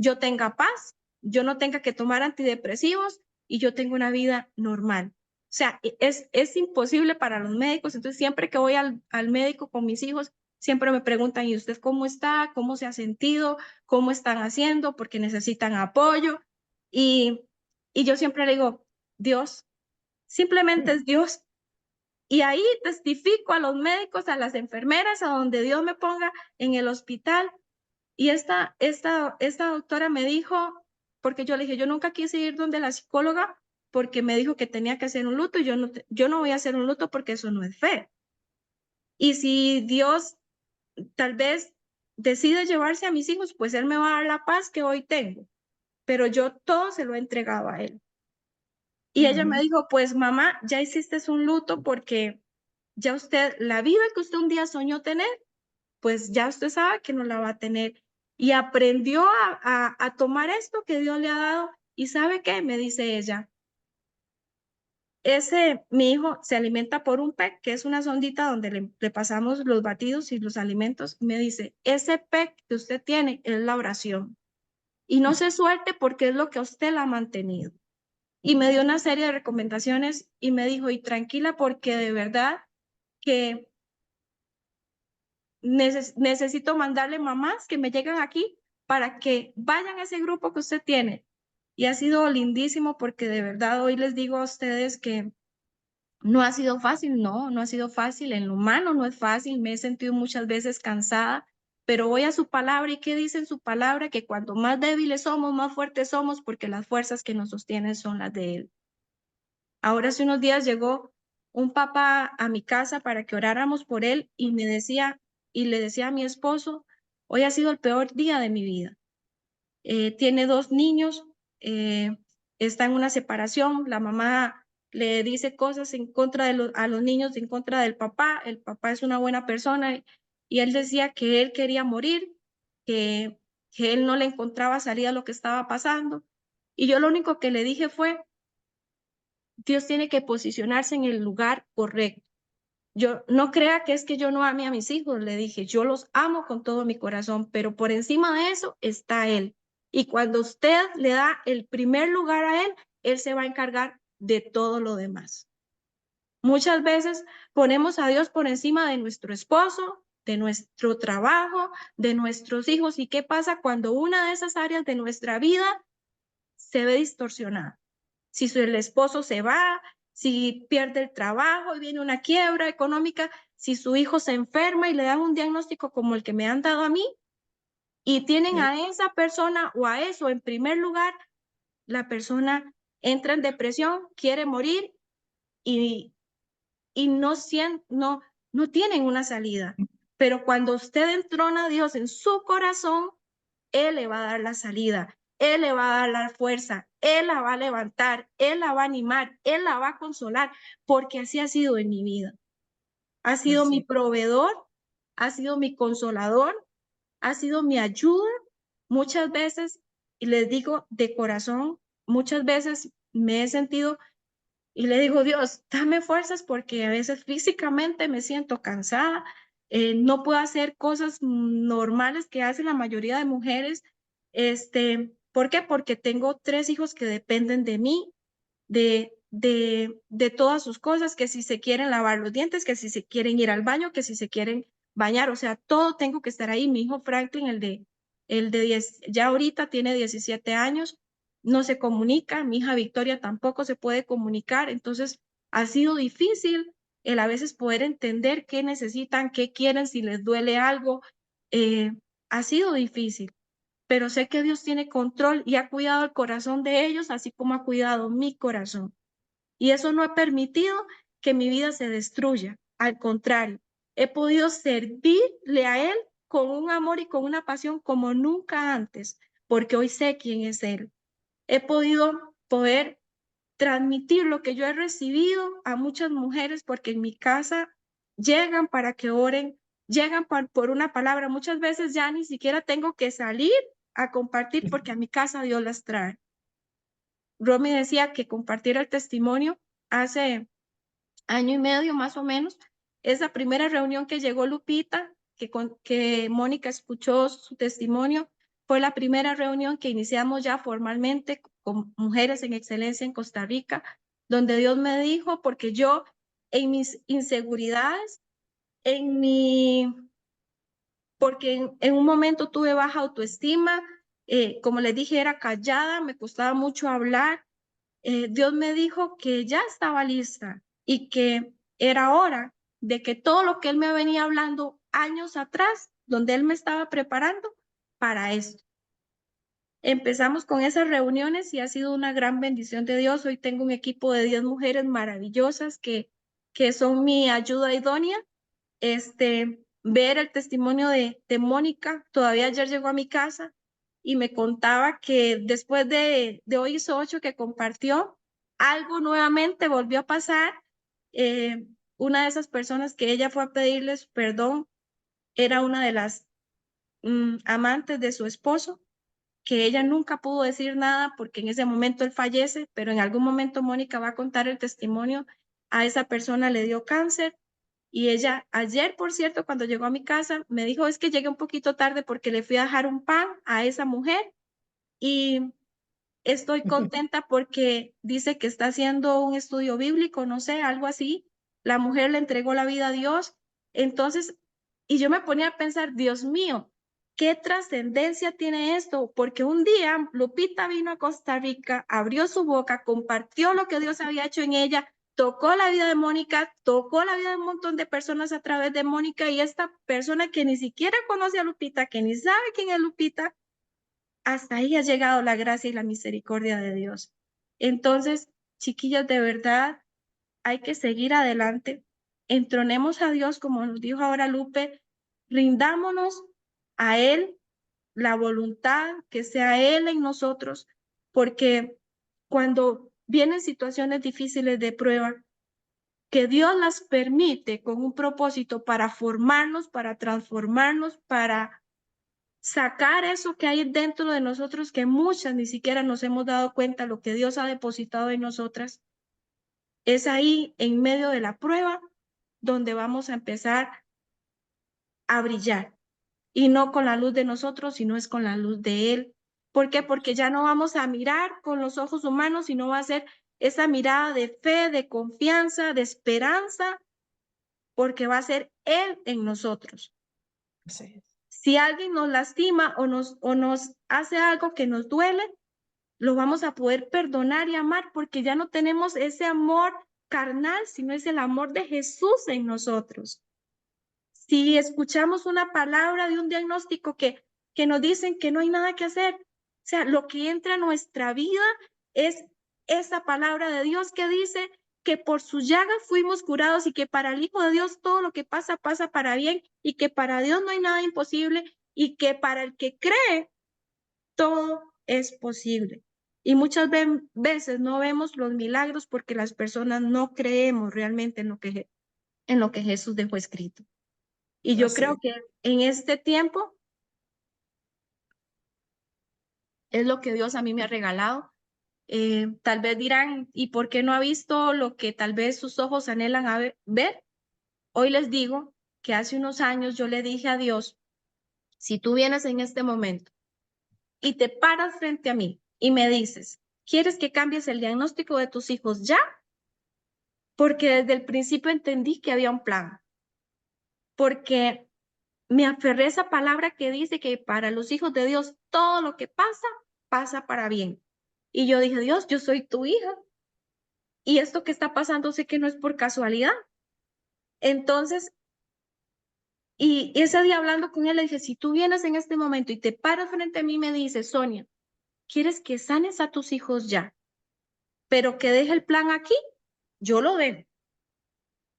yo tenga paz, yo no tenga que tomar antidepresivos y yo tengo una vida normal. O sea, es imposible para los médicos. Entonces, siempre que voy al médico con mis hijos, siempre me preguntan, ¿y usted cómo está? ¿Cómo se ha sentido? ¿Cómo están haciendo? Porque necesitan apoyo. Y yo siempre le digo, Dios, simplemente es Dios. Y ahí testifico a los médicos, a las enfermeras, a donde Dios me ponga en el hospital. Y esta doctora me dijo, porque yo le dije, yo nunca quise ir donde la psicóloga porque me dijo que tenía que hacer un luto y yo no voy a hacer un luto porque eso no es fe. Y si Dios tal vez decide llevarse a mis hijos, pues Él me va a dar la paz que hoy tengo. Pero yo todo se lo he entregado a Él. Y ella me dijo, pues mamá, ya hiciste un luto porque ya usted, la vida que usted un día soñó tener, pues ya usted sabe que no la va a tener. Y aprendió a tomar esto que Dios le ha dado. ¿Y sabe qué? Me dice ella. Mi hijo se alimenta por un PEC, que es una sondita donde le pasamos los batidos y los alimentos. Me dice, ese PEC que usted tiene es la oración. Y no se suelte porque es lo que a usted la ha mantenido. Y me dio una serie de recomendaciones y me dijo, y tranquila porque de verdad que necesito mandarle mamás que me llegan aquí para que vayan a ese grupo que usted tiene. Y ha sido lindísimo porque de verdad hoy les digo a ustedes que no ha sido fácil, no ha sido fácil. En lo humano no es fácil, me he sentido muchas veces cansada, pero voy a su palabra. ¿Y qué dice en su palabra? Que cuanto más débiles somos, más fuertes somos porque las fuerzas que nos sostienen son las de Él. Ahora hace unos días llegó un papá a mi casa para que oráramos por él y me decía, y le decía a mi esposo, hoy ha sido el peor día de mi vida. Tiene 2 niños, está en una separación, la mamá le dice cosas en contra de a los niños, en contra del papá, el papá es una buena persona y él decía que él quería morir, que él no le encontraba salida a lo que estaba pasando. Y yo lo único que le dije fue, Dios tiene que posicionarse en el lugar correcto. Yo no crea que es que yo no ame a mis hijos, le dije, yo los amo con todo mi corazón, pero por encima de eso está Él. Y cuando usted le da el primer lugar a Él, Él se va a encargar de todo lo demás. Muchas veces ponemos a Dios por encima de nuestro esposo, de nuestro trabajo, de nuestros hijos. ¿Y qué pasa cuando una de esas áreas de nuestra vida se ve distorsionada? Si el esposo se va, si pierde el trabajo y viene una quiebra económica, si su hijo se enferma y le dan un diagnóstico como el que me han dado a mí, y tienen a esa persona o a eso en primer lugar, la persona entra en depresión, quiere morir y no tienen una salida. Pero cuando usted entrona a Dios en su corazón, Él le va a dar la salida, Él le va a dar la fuerza, Él la va a levantar, Él la va a animar, Él la va a consolar, porque así ha sido en mi vida. Ha sido mi proveedor, ha sido mi consolador, ha sido mi ayuda. Muchas veces, y les digo de corazón, muchas veces me he sentido y le digo, Dios, dame fuerzas porque a veces físicamente me siento cansada, no puedo hacer cosas normales que hacen la mayoría de mujeres. ¿Por qué? Porque tengo 3 hijos que dependen de mí, de todas sus cosas, que si se quieren lavar los dientes, que si se quieren ir al baño, que si se quieren bañar, o sea, todo tengo que estar ahí. Mi hijo Franklin, el de 10, ya ahorita tiene 17 años, no se comunica, mi hija Victoria tampoco se puede comunicar, entonces ha sido difícil el a veces poder entender qué necesitan, qué quieren, si les duele algo, ha sido difícil, pero sé que Dios tiene control y ha cuidado el corazón de ellos, así como ha cuidado mi corazón. Y eso no ha permitido que mi vida se destruya. Al contrario, he podido servirle a Él con un amor y con una pasión como nunca antes, porque hoy sé quién es Él. He podido poder transmitir lo que yo he recibido a muchas mujeres, porque en mi casa llegan para que oren, llegan por una palabra. Muchas veces ya ni siquiera tengo que salir a compartir porque a mi casa Dios las trae. Romy decía que compartir el testimonio hace año y medio más o menos. Esa primera reunión que llegó Lupita, que Mónica escuchó su testimonio, fue la primera reunión que iniciamos ya formalmente con Mujeres en Excelencia en Costa Rica, donde Dios me dijo, porque yo en mis inseguridades, porque en un momento tuve baja autoestima, como les dije, era callada, me costaba mucho hablar. Dios me dijo que ya estaba lista y que era hora de que todo lo que Él me venía hablando años atrás, donde Él me estaba preparando para esto. Empezamos con esas reuniones y ha sido una gran bendición de Dios. Hoy tengo un equipo de 10 mujeres maravillosas que son mi ayuda idónea. Ver el testimonio de Mónica, todavía ayer llegó a mi casa y me contaba que después de hoy hizo 8 que compartió, algo nuevamente volvió a pasar. Una de esas personas que ella fue a pedirles perdón era una de las amantes de su esposo, que ella nunca pudo decir nada porque en ese momento él fallece, pero en algún momento Mónica va a contar el testimonio. A esa persona le dio cáncer y ella ayer, por cierto, cuando llegó a mi casa, me dijo, es que llegué un poquito tarde porque le fui a dejar un pan a esa mujer y estoy contenta porque dice que está haciendo un estudio bíblico, no sé, algo así. La mujer le entregó la vida a Dios. Entonces, y yo me ponía a pensar, Dios mío, ¿qué trascendencia tiene esto? Porque un día Lupita vino a Costa Rica, abrió su boca, compartió lo que Dios había hecho en ella, tocó la vida de Mónica, tocó la vida de un montón de personas a través de Mónica, y esta persona que ni siquiera conoce a Lupita, que ni sabe quién es Lupita, hasta ahí ha llegado la gracia y la misericordia de Dios. Entonces, chiquillas, de verdad, hay que seguir adelante. Entronemos a Dios, como nos dijo ahora Lupe, rindámonos a Él la voluntad, que sea Él en nosotros, porque cuando vienen situaciones difíciles de prueba, que Dios las permite con un propósito para formarnos, para transformarnos, para sacar eso que hay dentro de nosotros, que muchas ni siquiera nos hemos dado cuenta lo que Dios ha depositado en nosotras. Es ahí, en medio de la prueba, donde vamos a empezar a brillar. Y no con la luz de nosotros, sino es con la luz de Él. ¿Por qué? Porque ya no vamos a mirar con los ojos humanos, sino va a ser esa mirada de fe, de confianza, de esperanza, porque va a ser Él en nosotros. Sí. Si alguien nos lastima o nos hace algo que nos duele, lo vamos a poder perdonar y amar porque ya no tenemos ese amor carnal, sino es el amor de Jesús en nosotros. Si escuchamos una palabra de un diagnóstico que nos dicen que no hay nada que hacer, o sea, lo que entra a nuestra vida es esa palabra de Dios que dice que por sus llagas fuimos curados y que para el Hijo de Dios todo lo que pasa, pasa para bien y que para Dios no hay nada imposible y que para el que cree, todo es posible. Y muchas veces no vemos los milagros porque las personas no creemos realmente en lo que Jesús dejó escrito. Y yo Así creo es. que en este tiempo es lo que Dios a mí me ha regalado. Tal vez dirán, ¿y por qué no ha visto lo que tal vez sus ojos anhelan a ver? Hoy les digo que hace unos años yo le dije a Dios, si tú vienes en este momento y te paras frente a mí y me dices, ¿quieres que cambies el diagnóstico de tus hijos ya? Porque desde el principio entendí que había un plan, porque me aferré a esa palabra que dice que para los hijos de Dios todo lo que pasa, pasa para bien. Y yo dije, Dios, yo soy tu hija. Y esto que está pasando sé que no es por casualidad. Entonces, y ese día hablando con él, le dije, si tú vienes en este momento y te paras frente a mí y me dices, Sonia, ¿quieres que sanes a tus hijos ya? Pero que deje el plan aquí, yo lo dejo.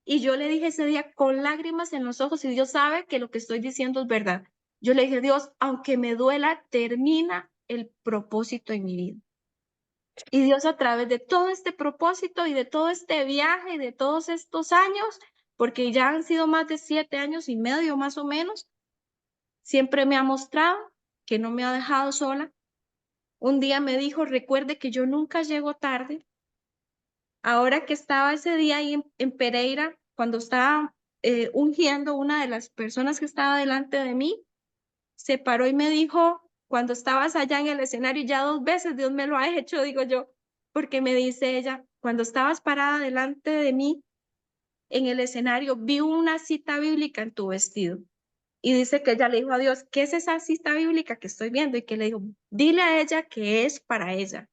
Y yo le dije ese día con lágrimas en los ojos y Dios sabe que lo que estoy diciendo es verdad. Yo le dije, Dios, aunque me duela, termina el propósito en mi vida. Y Dios a través de todo este propósito y de todo este viaje y de todos estos años, porque ya han sido más de 7 años y medio más o menos, siempre me ha mostrado que no me ha dejado sola. Un día me dijo, recuerde que yo nunca llego tarde. Ahora que estaba ese día ahí en Pereira, cuando estaba ungiendo, una de las personas que estaba delante de mí, se paró y me dijo, cuando estabas allá en el escenario, ya 2 veces Dios me lo ha hecho, digo yo, porque me dice ella, cuando estabas parada delante de mí en el escenario, vi una cita bíblica en tu vestido. Y dice que ella le dijo a Dios, ¿qué es esa cita bíblica que estoy viendo? Y que le dijo, dile a ella que es para ella.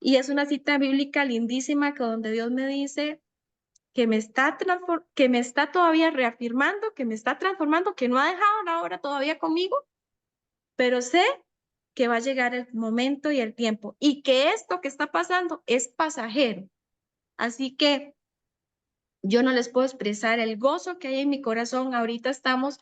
Y es una cita bíblica lindísima que donde Dios me dice que me está todavía reafirmando, que me está transformando, que no ha dejado la obra todavía conmigo, pero sé que va a llegar el momento y el tiempo y que esto que está pasando es pasajero. Así que yo no les puedo expresar el gozo que hay en mi corazón. Ahorita estamos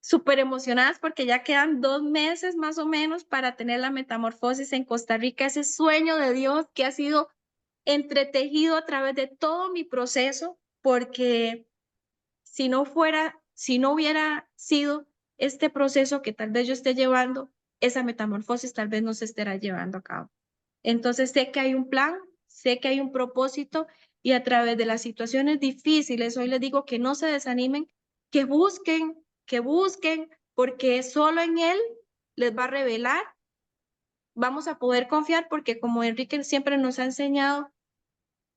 súper emocionadas porque ya quedan 2 meses más o menos para tener la metamorfosis en Costa Rica, ese sueño de Dios que ha sido entretejido a través de todo mi proceso, porque si no hubiera sido este proceso que tal vez yo esté llevando, esa metamorfosis tal vez no se estará llevando a cabo. Entonces sé que hay un plan, sé que hay un propósito y a través de las situaciones difíciles, hoy les digo que no se desanimen, que busquen, porque solo en Él les va a revelar. Vamos a poder confiar porque como Enrique siempre nos ha enseñado,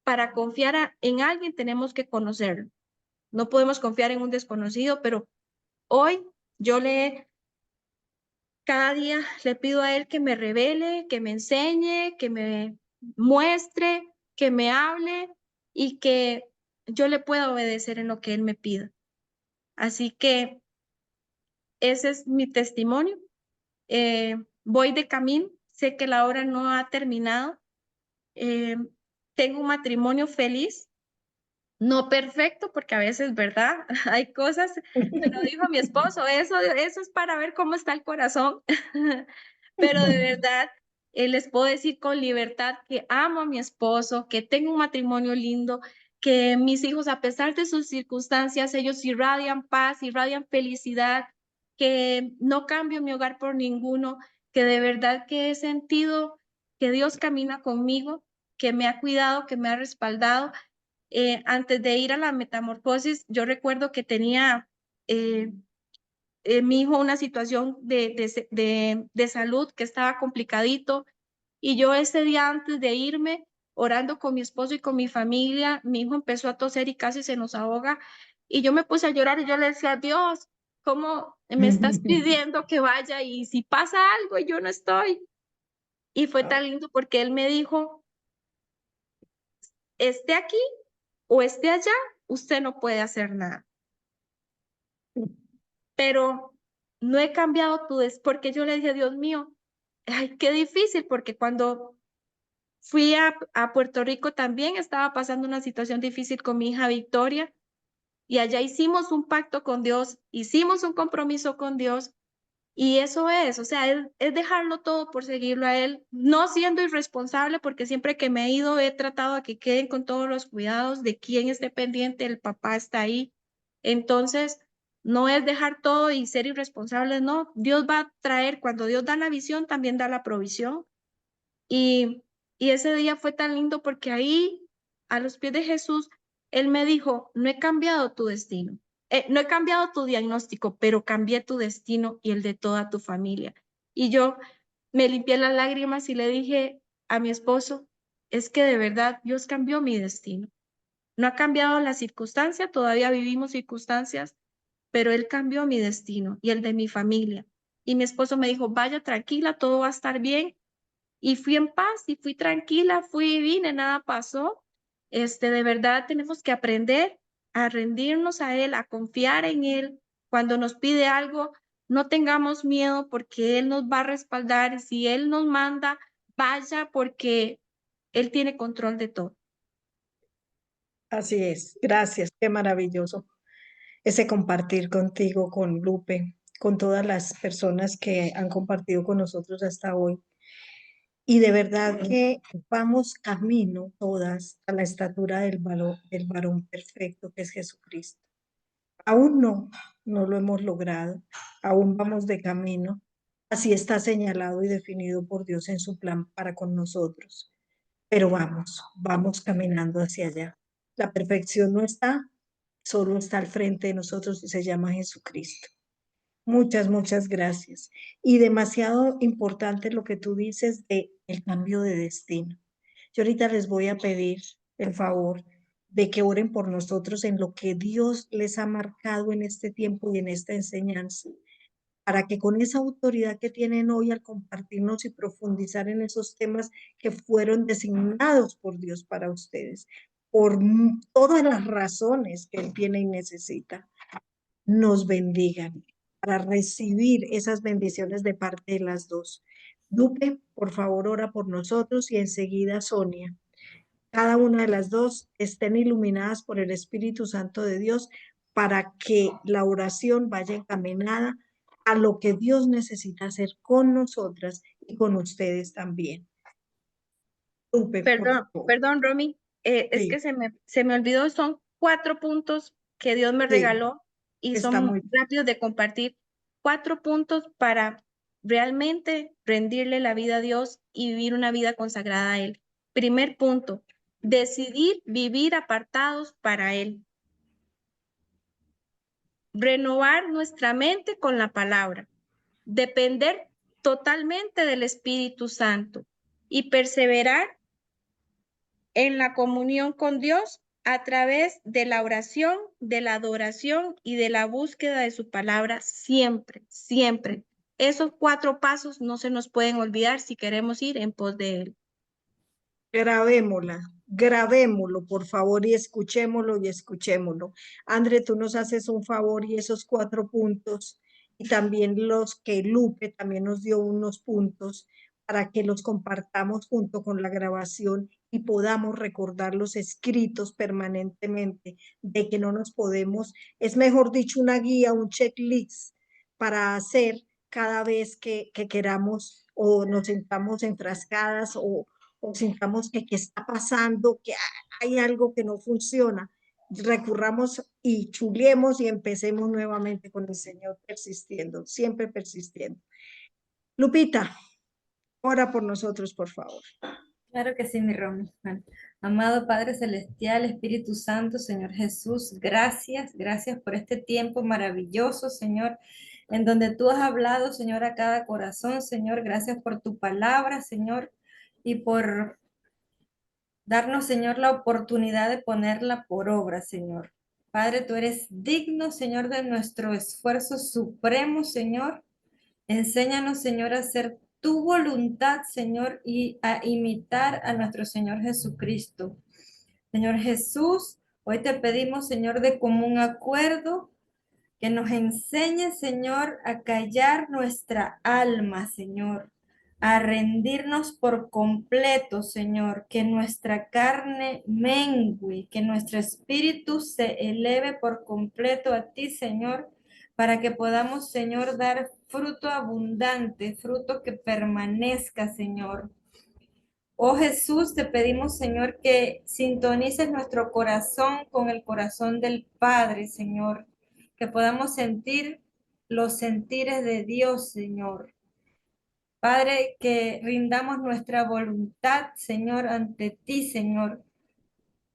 para confiar en alguien tenemos que conocerlo. No podemos confiar en un desconocido, pero hoy yo cada día le pido a Él que me revele, que me enseñe, que me muestre, que me hable y que yo le pueda obedecer en lo que Él me pida. Así que ese es mi testimonio. Voy de camino, sé que la obra no ha terminado. Tengo un matrimonio feliz, no perfecto, porque a veces, ¿verdad? Hay cosas, me lo dijo mi esposo, eso es para ver cómo está el corazón, pero de verdad, les puedo decir con libertad que amo a mi esposo, que tengo un matrimonio lindo, que mis hijos, a pesar de sus circunstancias, ellos irradian paz, irradian felicidad, que no cambio mi hogar por ninguno, que de verdad que he sentido que Dios camina conmigo, que me ha cuidado, que me ha respaldado. Antes de ir a la metamorfosis, yo recuerdo que tenía mi hijo una situación de salud que estaba complicadito y yo ese día antes de irme, orando con mi esposo y con mi familia, mi hijo empezó a toser y casi se nos ahoga Y yo me puse a llorar y yo le decía, Dios, ¿cómo me estás pidiendo que vaya y si pasa algo y yo no estoy? Y fue tan lindo porque él me dijo, esté aquí o esté allá, usted no puede hacer nada. Pero no he cambiado porque yo le dije, Dios mío, ay, qué difícil, porque cuando fui a Puerto Rico también estaba pasando una situación difícil con mi hija Victoria y allá hicimos un pacto con Dios, hicimos un compromiso con Dios y eso es, o sea, es dejarlo todo por seguirlo a Él, no siendo irresponsable, porque siempre que me he ido he tratado de que queden con todos los cuidados de quién esté pendiente, el papá está ahí. Entonces, no es dejar todo y ser irresponsable, no. Dios va a traer, cuando Dios da la visión, también da la provisión. Y, y ese día fue tan lindo porque ahí, a los pies de Jesús, Él me dijo, no he cambiado tu destino. No he cambiado tu diagnóstico, pero cambié tu destino y el de toda tu familia. Y yo me limpié las lágrimas y le dije a mi esposo, es que de verdad Dios cambió mi destino. No ha cambiado la circunstancia, todavía vivimos circunstancias, pero Él cambió mi destino y el de mi familia. Y mi esposo me dijo, vaya tranquila, todo va a estar bien. Y fui en paz y fui tranquila, fui y vine, nada pasó. De verdad tenemos que aprender a rendirnos a Él, a confiar en Él. Cuando nos pide algo, no tengamos miedo porque Él nos va a respaldar. Si Él nos manda, vaya porque Él tiene control de todo. Así es, gracias, qué maravilloso ese compartir contigo, con Lupe, con todas las personas que han compartido con nosotros hasta hoy. Y de verdad que vamos camino todas a la estatura del varón perfecto que es Jesucristo. Aún no lo hemos logrado, aún vamos de camino. Así está señalado y definido por Dios en su plan para con nosotros. Pero vamos caminando hacia allá. La perfección no está, solo está al frente de nosotros y se llama Jesucristo. Muchas gracias. Y demasiado importante lo que tú dices de el cambio de destino. Yo ahorita les voy a pedir el favor de que oren por nosotros en lo que Dios les ha marcado en este tiempo y en esta enseñanza, para que con esa autoridad que tienen hoy al compartirnos y profundizar en esos temas que fueron designados por Dios para ustedes, por todas las razones que Él tiene y necesita, nos bendigan para recibir esas bendiciones de parte de las dos. Duque, por favor, ora por nosotros y enseguida Sonia. Cada una de las dos estén iluminadas por el Espíritu Santo de Dios para que la oración vaya encaminada a lo que Dios necesita hacer con nosotras y con ustedes también. Duque, por favor. Perdón, Romy, es Sí, que se me olvidó, son 4 puntos que Dios me sí, regaló y está son muy rápidos de compartir. 4 puntos para realmente rendirle la vida a Dios y vivir una vida consagrada a Él. Primer punto, decidir vivir apartados para Él. Renovar nuestra mente con la palabra. Depender totalmente del Espíritu Santo y perseverar en la comunión con Dios a través de la oración, de la adoración y de la búsqueda de su palabra siempre, siempre. Esos 4 pasos no se nos pueden olvidar si queremos ir en pos de Él. Grabémoslo, por favor, y escuchémoslo. André, tú nos haces un favor y esos 4 puntos, y también los que Lupe también nos dio unos puntos para que los compartamos junto con la grabación y podamos recordar los escritos permanentemente de que no nos podemos, es mejor dicho, una guía, un checklist para hacer cada vez que queramos o nos sentamos enfrascadas o sintamos que qué está pasando, que hay algo que no funciona, recurramos y chuliemos y empecemos nuevamente con el Señor persistiendo, siempre persistiendo. Lupita, ora por nosotros, por favor. Claro que sí, mi Romy. Bueno, amado Padre Celestial, Espíritu Santo, Señor Jesús, gracias por este tiempo maravilloso, Señor, en donde tú has hablado, Señor, a cada corazón, Señor. Gracias por tu palabra, Señor, y por darnos, Señor, la oportunidad de ponerla por obra, Señor. Padre, tú eres digno, Señor, de nuestro esfuerzo supremo, Señor. Enséñanos, Señor, a hacer tu voluntad, Señor, y a imitar a nuestro Señor Jesucristo. Señor Jesús, hoy te pedimos, Señor, de común acuerdo, que nos enseñe, Señor, a callar nuestra alma, Señor, a rendirnos por completo, Señor, que nuestra carne mengue, que nuestro espíritu se eleve por completo a ti, Señor, para que podamos, Señor, dar fruto abundante, fruto que permanezca, Señor. Oh Jesús, te pedimos, Señor, que sintonices nuestro corazón con el corazón del Padre, Señor, que podamos sentir los sentires de Dios, Señor. Padre, que rindamos nuestra voluntad, Señor, ante ti, Señor,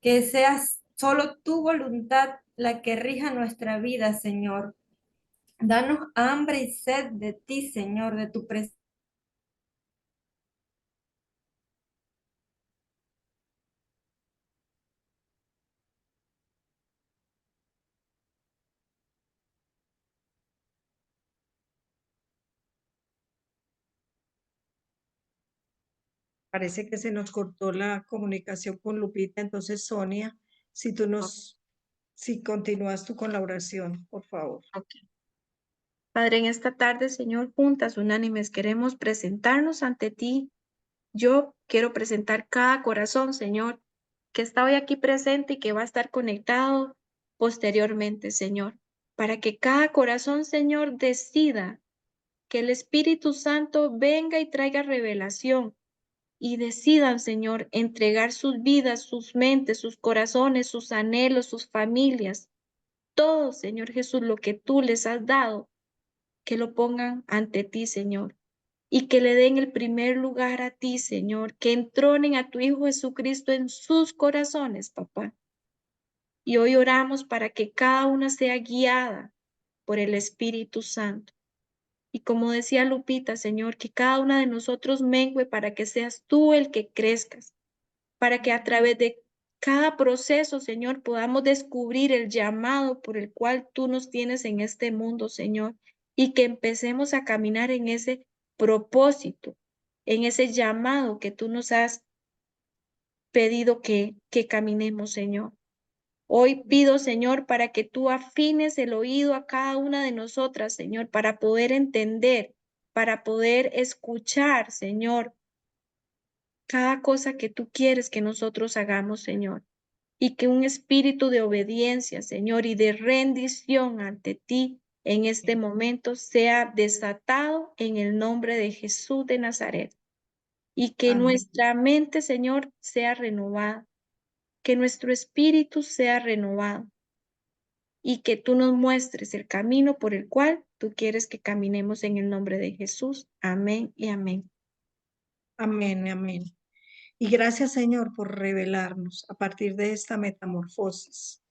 que seas solo tu voluntad la que rija nuestra vida, Señor. Danos hambre y sed de ti, Señor, de tu presencia. Parece que se nos cortó la comunicación con Lupita. Entonces, Sonia, si continúas tú con la oración, por favor. Ok. Padre, en esta tarde, Señor, juntas, unánimes, queremos presentarnos ante ti. Yo quiero presentar cada corazón, Señor, que está hoy aquí presente y que va a estar conectado posteriormente, Señor, para que cada corazón, Señor, decida que el Espíritu Santo venga y traiga revelación y decidan, Señor, entregar sus vidas, sus mentes, sus corazones, sus anhelos, sus familias, todo, Señor Jesús, lo que tú les has dado, que lo pongan ante ti, Señor, y que le den el primer lugar a ti, Señor, que entronen a tu Hijo Jesucristo en sus corazones, papá. Y hoy oramos para que cada una sea guiada por el Espíritu Santo. Y como decía Lupita, Señor, que cada una de nosotros mengue para que seas tú el que crezcas, para que a través de cada proceso, Señor, podamos descubrir el llamado por el cual tú nos tienes en este mundo, Señor, y que empecemos a caminar en ese propósito, en ese llamado que tú nos has pedido que caminemos, Señor. Hoy pido, Señor, para que tú afines el oído a cada una de nosotras, Señor, para poder entender, para poder escuchar, Señor, cada cosa que tú quieres que nosotros hagamos, Señor. Y que un espíritu de obediencia, Señor, y de rendición ante ti en este momento sea desatado en el nombre de Jesús de Nazaret. Y que Amén. nuestra mente, Señor, sea renovada, que nuestro espíritu sea renovado y que tú nos muestres el camino por el cual tú quieres que caminemos en el nombre de Jesús. Amén y amén. Amén, amén. Y gracias, Señor, por revelarnos a partir de esta metamorfosis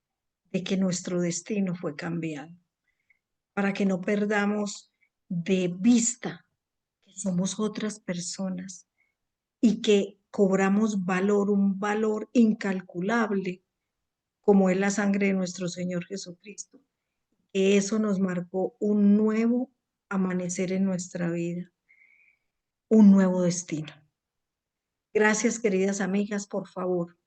de que nuestro destino fue cambiado, para que no perdamos de vista que somos otras personas y que cobramos valor, un valor incalculable, como es la sangre de nuestro Señor Jesucristo. Que eso nos marcó un nuevo amanecer en nuestra vida, un nuevo destino. Gracias, queridas amigas, por favor,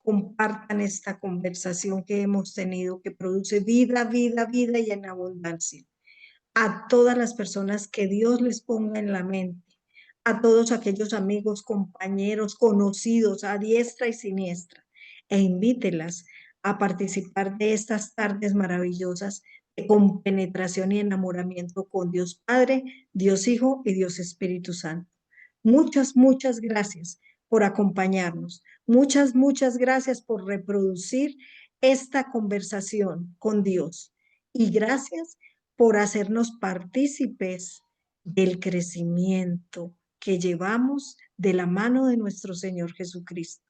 compartan esta conversación que hemos tenido, que produce vida, vida, vida y en abundancia. A todas las personas que Dios les ponga en la mente, a todos aquellos amigos, compañeros, conocidos, a diestra y siniestra, e invítelas a participar de estas tardes maravillosas de compenetración y enamoramiento con Dios Padre, Dios Hijo y Dios Espíritu Santo. Muchas, muchas gracias por acompañarnos. Muchas, muchas gracias por reproducir esta conversación con Dios. Y gracias por hacernos partícipes del crecimiento que llevamos de la mano de nuestro Señor Jesucristo.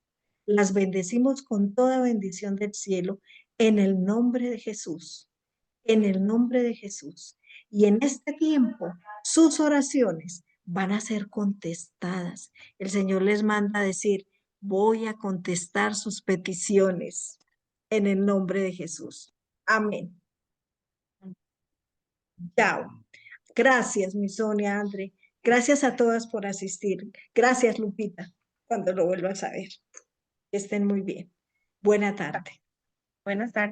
Las bendecimos con toda bendición del cielo en el nombre de Jesús, en el nombre de Jesús. Y en este tiempo, sus oraciones van a ser contestadas. El Señor les manda a decir, voy a contestar sus peticiones en el nombre de Jesús. Amén. Chao. Gracias, mi Sonia, André. Gracias a todas por asistir. Gracias, Lupita, cuando lo vuelvas a ver. Que estén muy bien. Buena tarde. Buenas tardes.